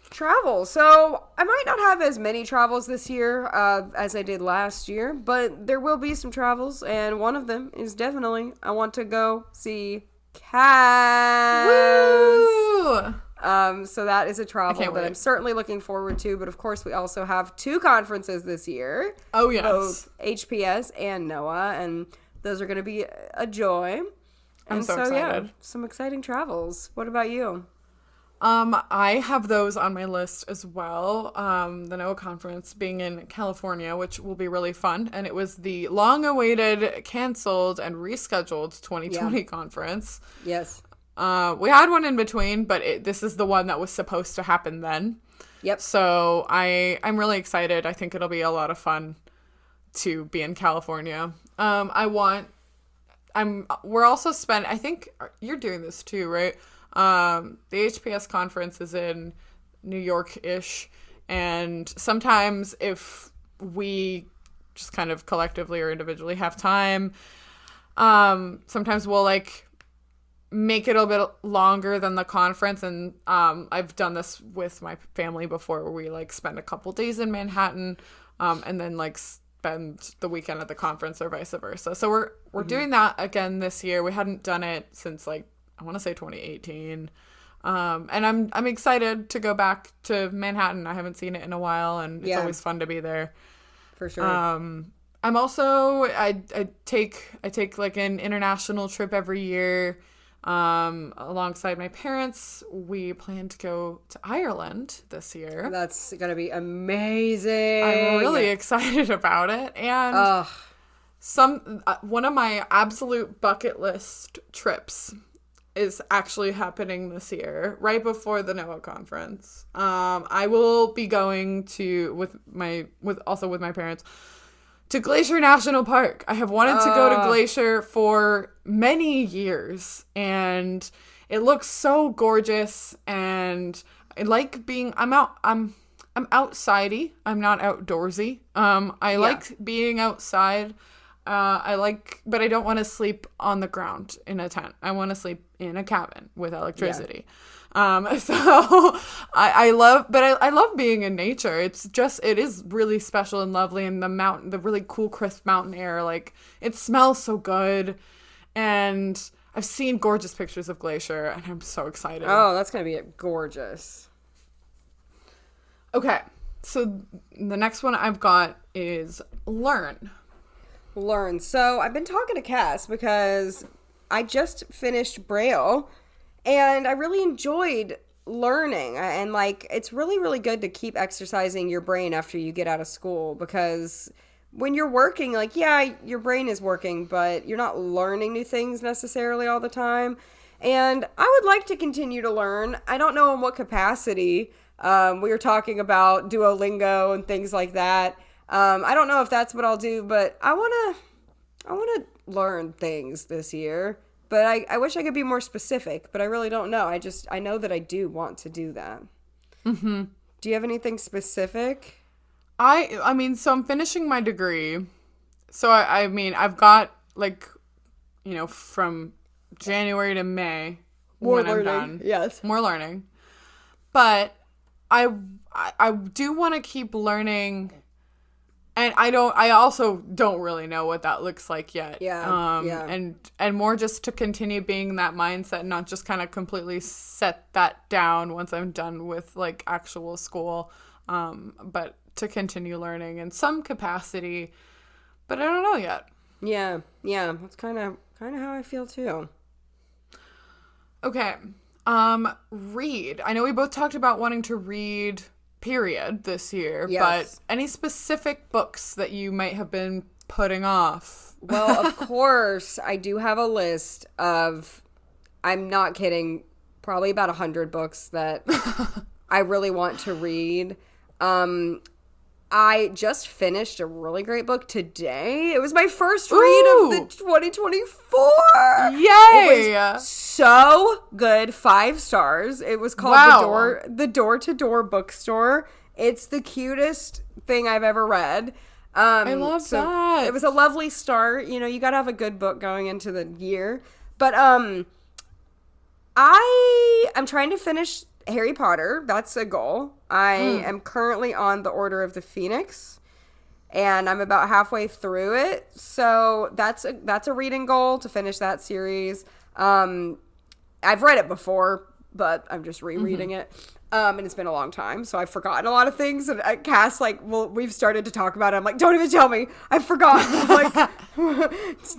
Travel. So I might not have as many travels this year as I did last year, but there will be some travels, and one of them is definitely I want to go see Cass. Woo! So that is a travel can't that wait. I'm certainly looking forward to. But of course, we also have 2 conferences this year, Oh, yes. both HPS and NOAA, and those are going to be a joy. I'm And so yeah, excited. some exciting travels. What about you? I have those on my list as well. The NOAA conference being in California, which will be really fun. And it was the long-awaited, canceled, and rescheduled 2020 conference. Yes. We had one in between, but this is the one that was supposed to happen then. Yep. So I'm really excited. I think it'll be a lot of fun to be in California. We're also I think you're doing this too, right? The HPS conference is in New York-ish, and sometimes if we just kind of collectively or individually have time, sometimes we'll like make it a bit longer than the conference. And I've done this with my family before, where we like spend a couple days in Manhattan, and then like spend the weekend at the conference, or vice versa. So we're doing that again this year. We hadn't done it since like I want to say 2018. And I'm excited to go back to Manhattan. I haven't seen it in a while, and it's always fun to be there. For sure. I'm also I take like an international trip every year. Alongside my parents, we plan to go to Ireland this year. That's gonna be amazing. I'm really excited about it, and one of my absolute bucket list trips is actually happening this year, right before the NOAA conference. I will be going with my parents to Glacier National Park. I have wanted to go to Glacier for many years, and it looks so gorgeous, and I like being I'm outsidey. I'm not outdoorsy. I like being outside. But I don't want to sleep on the ground in a tent. I want to sleep in a cabin with electricity. So I love being in nature. It is really special and lovely, and the really cool crisp mountain air, like it smells so good. And I've seen gorgeous pictures of Glacier, and I'm so excited. Oh, that's going to be gorgeous. Okay, so the next one I've got is Learn. Learn. So I've been talking to Cass because I just finished Braille, and I really enjoyed learning. And like, it's really, really good to keep exercising your brain after you get out of school, because when you're working, like, yeah, your brain is working, but you're not learning new things necessarily all the time. And I would like to continue to learn. I don't know in what capacity. We were talking about Duolingo and things like that. I don't know if that's what I'll do, but I want to learn things this year. But I wish I could be more specific, but I really don't know. I know that I do want to do that. Mm-hmm. Do you have anything specific? I mean, so I'm finishing my degree. So I mean, I've got like, from January to May More when learning. I'm done. Yes. More learning. But I do want to keep learning, and I also don't really know what that looks like yet. Yeah. And more just to continue being that mindset, not just kind of completely set that down once I'm done with like actual school, but to continue learning in some capacity, but I don't know yet. Yeah, that's kind of how I feel too. Okay, read. I know we both talked about wanting to read, period, this year, yes. But any specific books that you might have been putting off? Well, of course, I do have a list of, I'm not kidding, probably about 100 books that I really want to read. I just finished a really great book today. It was my first read of the 2024. Yay! It was so good. 5 stars. It was called The Door-to-Door Bookstore. It's the cutest thing I've ever read. I love that. It was a lovely start. You got to have a good book going into the year. But I'm trying to finish Harry Potter. That's a goal. I am currently on the Order of the Phoenix, and I'm about halfway through it. So that's a reading goal, to finish that series. I've read it before, but I'm just rereading it. And it's been a long time, so I've forgotten a lot of things. And Cass, we've started to talk about it. I'm like, don't even tell me. I've forgotten.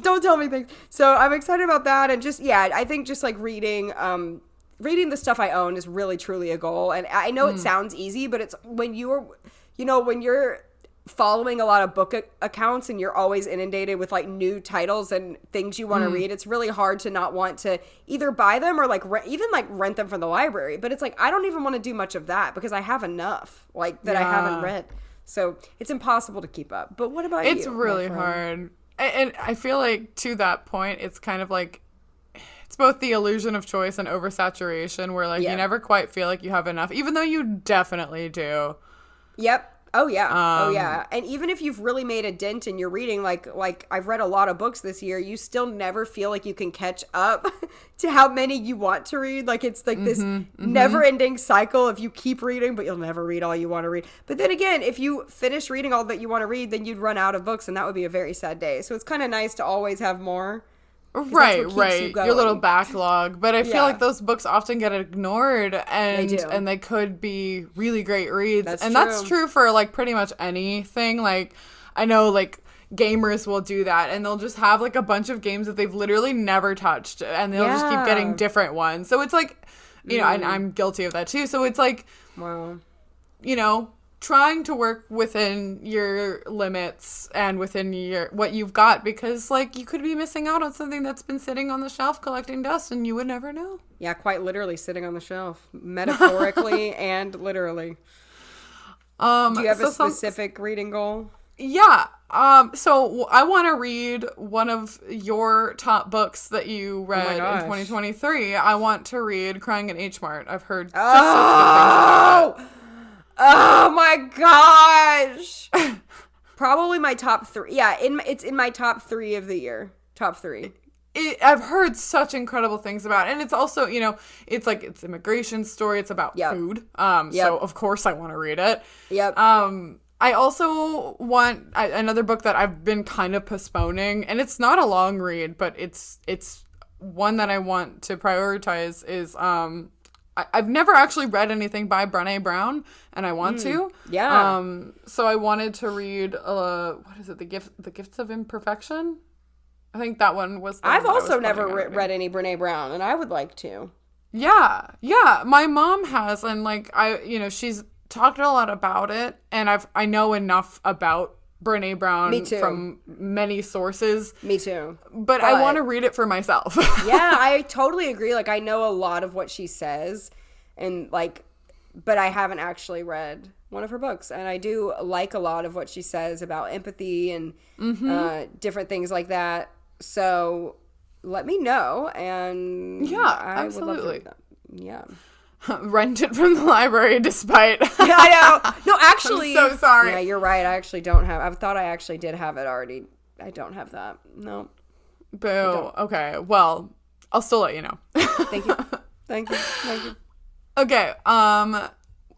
Don't tell me things. So I'm excited about that. And I think just like reading the stuff I own is really, truly a goal. And I know it sounds easy, but it's when you're following a lot of book accounts and you're always inundated with like new titles and things you want to read, it's really hard to not want to either buy them or even rent them from the library. But it's like, I don't even want to do much of that because I have enough that I haven't read. So it's impossible to keep up. But what about you? It's really hard. And I feel like to that point, it's kind of like, it's both the illusion of choice and oversaturation where you never quite feel like you have enough, even though you definitely do. Yep. Oh yeah. And even if you've really made a dent in your reading, like I've read a lot of books this year, you still never feel like you can catch up to how many you want to read. Like it's like this never-ending cycle of you keep reading, but you'll never read all you want to read. But then again, if you finish reading all that you want to read, then you'd run out of books, and that would be a very sad day. So it's kind of nice to always have more. Right. Your little backlog. But I feel like those books often get ignored, and they could be really great reads. That's true for pretty much anything. Like I know gamers will do that, and they'll just have a bunch of games that they've literally never touched, and they'll just keep getting different ones. So it's and I'm guilty of that too. So it's wow. Trying to work within your limits and within what you've got, because you could be missing out on something that's been sitting on the shelf collecting dust and you would never know. Yeah, quite literally sitting on the shelf, metaphorically and literally. Do you have a specific reading goal? Yeah. So I want to read one of your top books that you read in 2023. I want to read Crying in H Mart. I've heard just such good things about it. Oh my gosh. Probably my top 3. Yeah, it's in my top 3 of the year. Top 3. I've heard such incredible things about it. And it's also, it's like it's immigration story. It's about food. So of course I want to read it. Yep. I also want another book that I've been kind of postponing, and it's not a long read, but it's one that I want to prioritize is I've never actually read anything by Brené Brown, and I want to. Yeah. So I wanted to read what is it? The Gifts of Imperfection. I think that one was. I've also never read any Brené Brown, and I would like to. Yeah. My mom has, and like she's talked a lot about it, and I know enough about Brené Brown from many sources. Me too. But I want to read it for myself. Yeah, I totally agree. Like, I know a lot of what she says, and like, but I haven't actually read one of her books, and I do like a lot of what she says about empathy and different things like that. So let me know, and I absolutely. would love to read that. Yeah. Rent it from the library despite. Yeah, I know. No, actually. I'm so sorry. Yeah, you're right. I actually don't have. I thought I actually did have it already. I don't have that. No. Boo. Okay. Well, I'll still let you know. Thank you. Thank you. Okay. And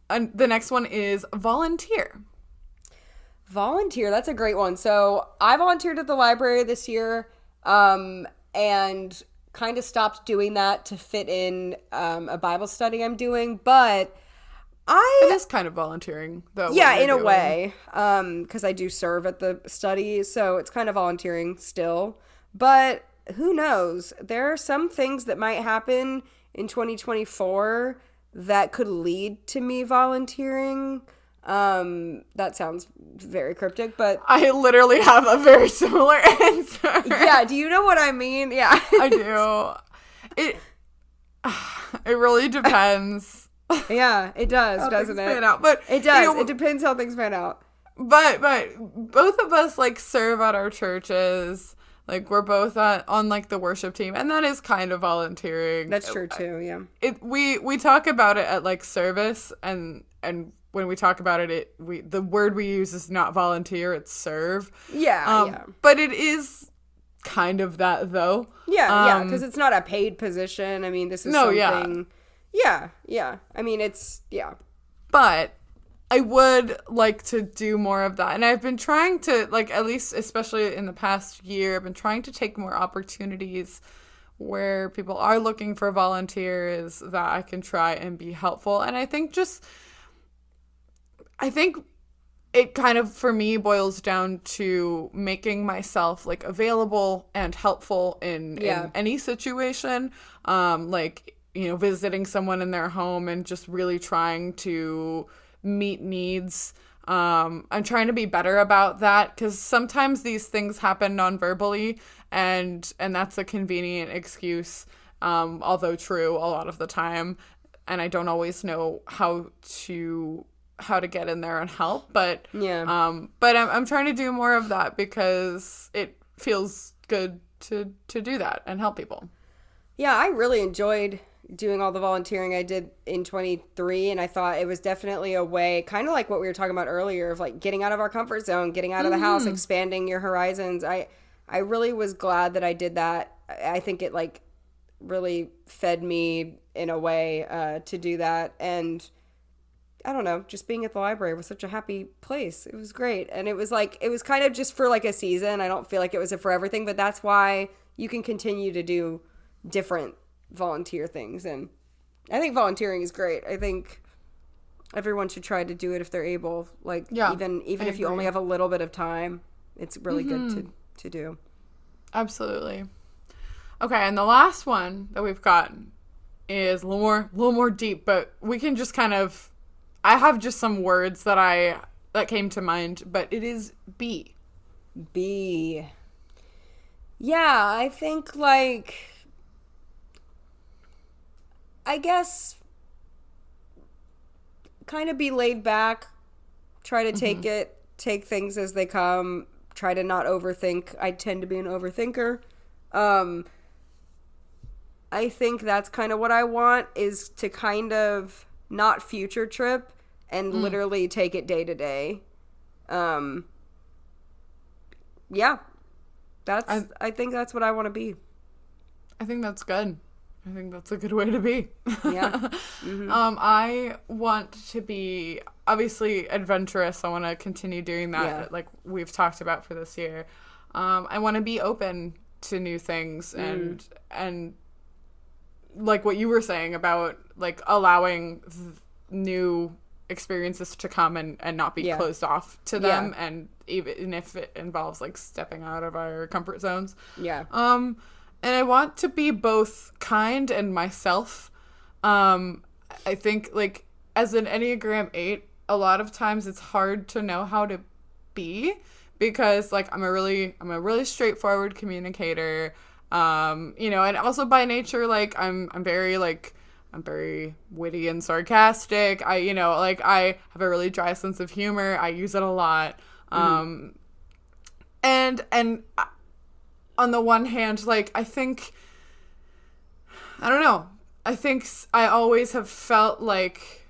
the next one is volunteer. Volunteer. That's a great one. So I volunteered at the library this year, and kind of stopped doing that to fit in a Bible study I'm doing, but it is kind of volunteering though. Yeah, in a way, because I do serve at the study, so it's kind of volunteering still. But who knows? There are some things that might happen in 2024 that could lead to me volunteering. That sounds very cryptic, but I literally have a very similar answer. Yeah, do you know what I mean? Yeah. I do. It really depends. Yeah, it does, doesn't it? But it does. It depends how things pan out. But both of us like serve at our churches. Like we're both on like the worship team, and that is kind of volunteering. That's true too. Yeah. We talk about it at like service, and when we talk about it, the word we use is not volunteer, it's serve. Yeah. But it is kind of that though. Yeah, because it's not a paid position. I mean, this is something. Yeah. I mean, it's But I would like to do more of that, and I've been trying to like, at least especially in the past year, I've been trying to take more opportunities where people are looking for volunteers that I can try and be helpful. And I think it kind of, for me, boils down to making myself like available and helpful in any situation. Visiting someone in their home and just really trying to meet needs. I'm trying to be better about that, because sometimes these things happen non-verbally, and that's a convenient excuse, although true a lot of the time. And I don't always know how to get in there and help, but I'm trying to do more of that because it feels good to do that and help people. Yeah, I really enjoyed doing all the volunteering I did in 23, and I thought it was definitely a way, kind of like what we were talking about earlier, of like getting out of our comfort zone, getting out of the house, expanding your horizons. I really was glad that I did that. I think it like really fed me in a way to do that. And I don't know, just being at the library was such a happy place. It was great. And it was kind of just for like a season. I don't feel like it was for everything, but that's why you can continue to do different volunteer things. And I think volunteering is great. I think everyone should try to do it if they're able. Like, even if you only have a little bit of time, it's really good to do. Absolutely. Okay, and the last one that we've got is a little more deep, but we can just kind of, I have just some words that came to mind, but it is be. Be. Yeah, I think like, I guess kind of be laid back, try to take things as they come, try to not overthink. I tend to be an overthinker. I think that's kind of what I want, is to kind of not future trip and literally take it day to day. Yeah. I think that's what I want to be. I think that's good. I think that's a good way to be. Yeah. Mm-hmm. I want to be obviously adventurous. I want to continue doing that, like we've talked about for this year. I want to be open to new things and like what you were saying about like allowing new experiences to come and not be closed off to them, and even if it involves like stepping out of our comfort zones. And I want to be both kind and myself. I think like as an Enneagram 8, a lot of times it's hard to know how to be, because like I'm a really straightforward communicator. You know, and also by nature, like I'm very witty and sarcastic. I have a really dry sense of humor. I use it a lot. And on the one hand, like I think I always have felt like,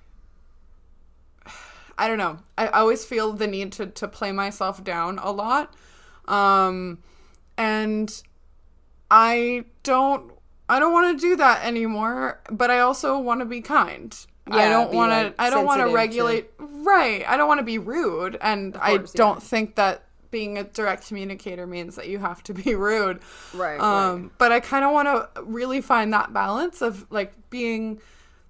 I don't know. I always feel the need to play myself down a lot. And I don't want to do that anymore, but I also want to be kind. I don't want to regulate. Right. I don't want to be rude. And I don't think that being a direct communicator means that you have to be rude. Right. But I kind of want to really find that balance of like being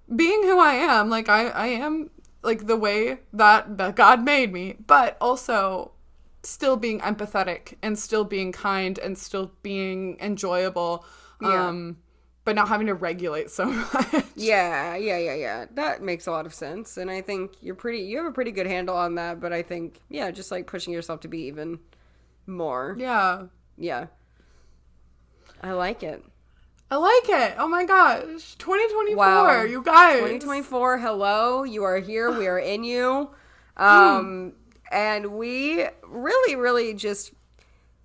who I am. Like I am like the way that God made me, but also still being empathetic and still being kind and still being enjoyable. But not having to regulate so much. Yeah. That makes a lot of sense. And I think you have a pretty good handle on that, but I think, just like pushing yourself to be even more. Yeah. I like it. Oh my gosh. 2024, wow. You guys. 2024, hello. You are here. We are in you. And we really, really just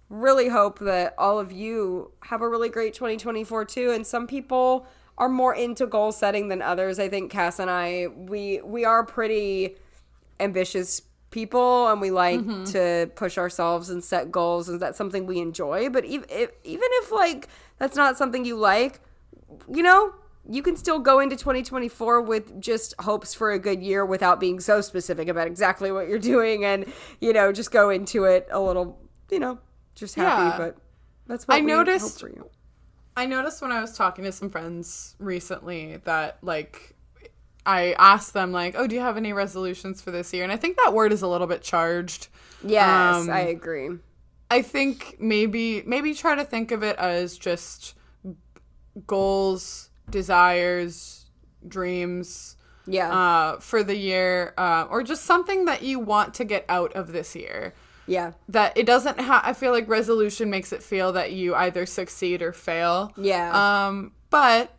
really hope that all of you have a really great 2024 too. And some people are more into goal setting than others. I think Cass and I, we are pretty ambitious people, and we like to push ourselves and set goals, and that's something we enjoy. But even if like that's not something you like, you know, you can still go into 2024 with just hopes for a good year without being so specific about exactly what you're doing, and just go into it a little, just happy. But that's what we hope for you. I noticed when I was talking to some friends recently that like I asked them like, oh, do you have any resolutions for this year? And I think that word is a little bit charged. Yes, I agree. I think maybe try to think of it as just goals, desires, dreams, for the year, or just something that you want to get out of this year. Yeah. That it doesn't I feel like resolution makes it feel that you either succeed or fail. Yeah. But,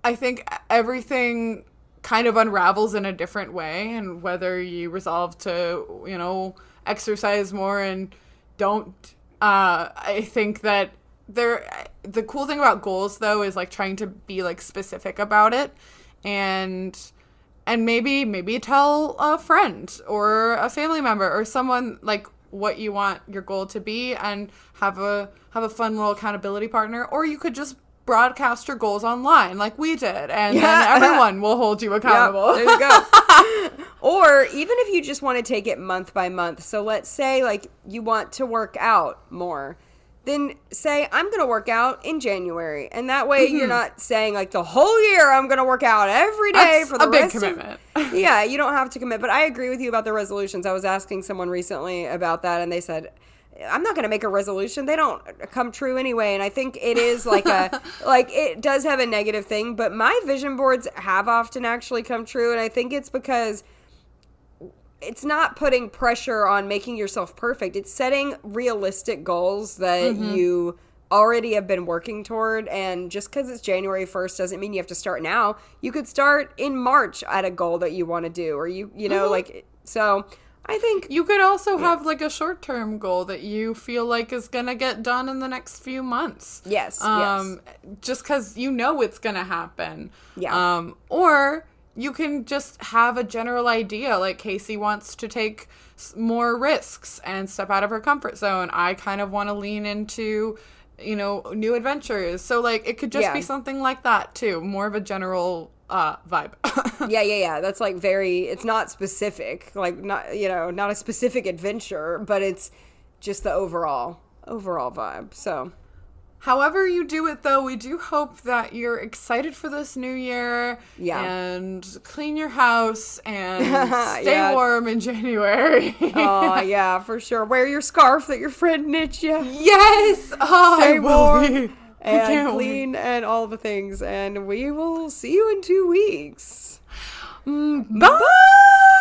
I think everything kind of unravels in a different way, and whether you resolve to, exercise more and don't, I think that the cool thing about goals though is like trying to be like specific about it, and maybe tell a friend or a family member or someone like what you want your goal to be, and have a fun little accountability partner. Or you could just broadcast your goals online like we did, and then everyone will hold you accountable. Yep, there you go. Or even if you just want to take it month by month. So let's say like you want to work out more. Then say, I'm going to work out in January. And that way you're not saying like the whole year I'm going to work out every day. That's for the a big rest commitment. Yeah, you don't have to commit. But I agree with you about the resolutions. I was asking someone recently about that, and they said, I'm not going to make a resolution. They don't come true anyway. And I think it is like it does have a negative thing. But my vision boards have often actually come true. And I think it's because it's not putting pressure on making yourself perfect. It's setting realistic goals that you already have been working toward. And just because it's January 1st doesn't mean you have to start now. You could start in March at a goal that you want to do, or so I think you could also have like a short-term goal that you feel like is going to get done in the next few months. Yes. Just because it's going to happen. Yeah. Or you can just have a general idea, like Casey wants to take more risks and step out of her comfort zone. I kind of want to lean into new adventures. So like it could just Yeah. be something like that too, more of a general vibe. Yeah. That's like it's not specific, like not a specific adventure, but it's just the overall vibe. So However you do it, though, we do hope that you're excited for this new year. Yeah. And clean your house and stay Yeah. warm in January. oh yeah, for sure. Wear your scarf that your friend knit you. Yes! Oh, Stay I will warm be. I and can't clean and all the things. And we will see you in 2 weeks. wait. Bye.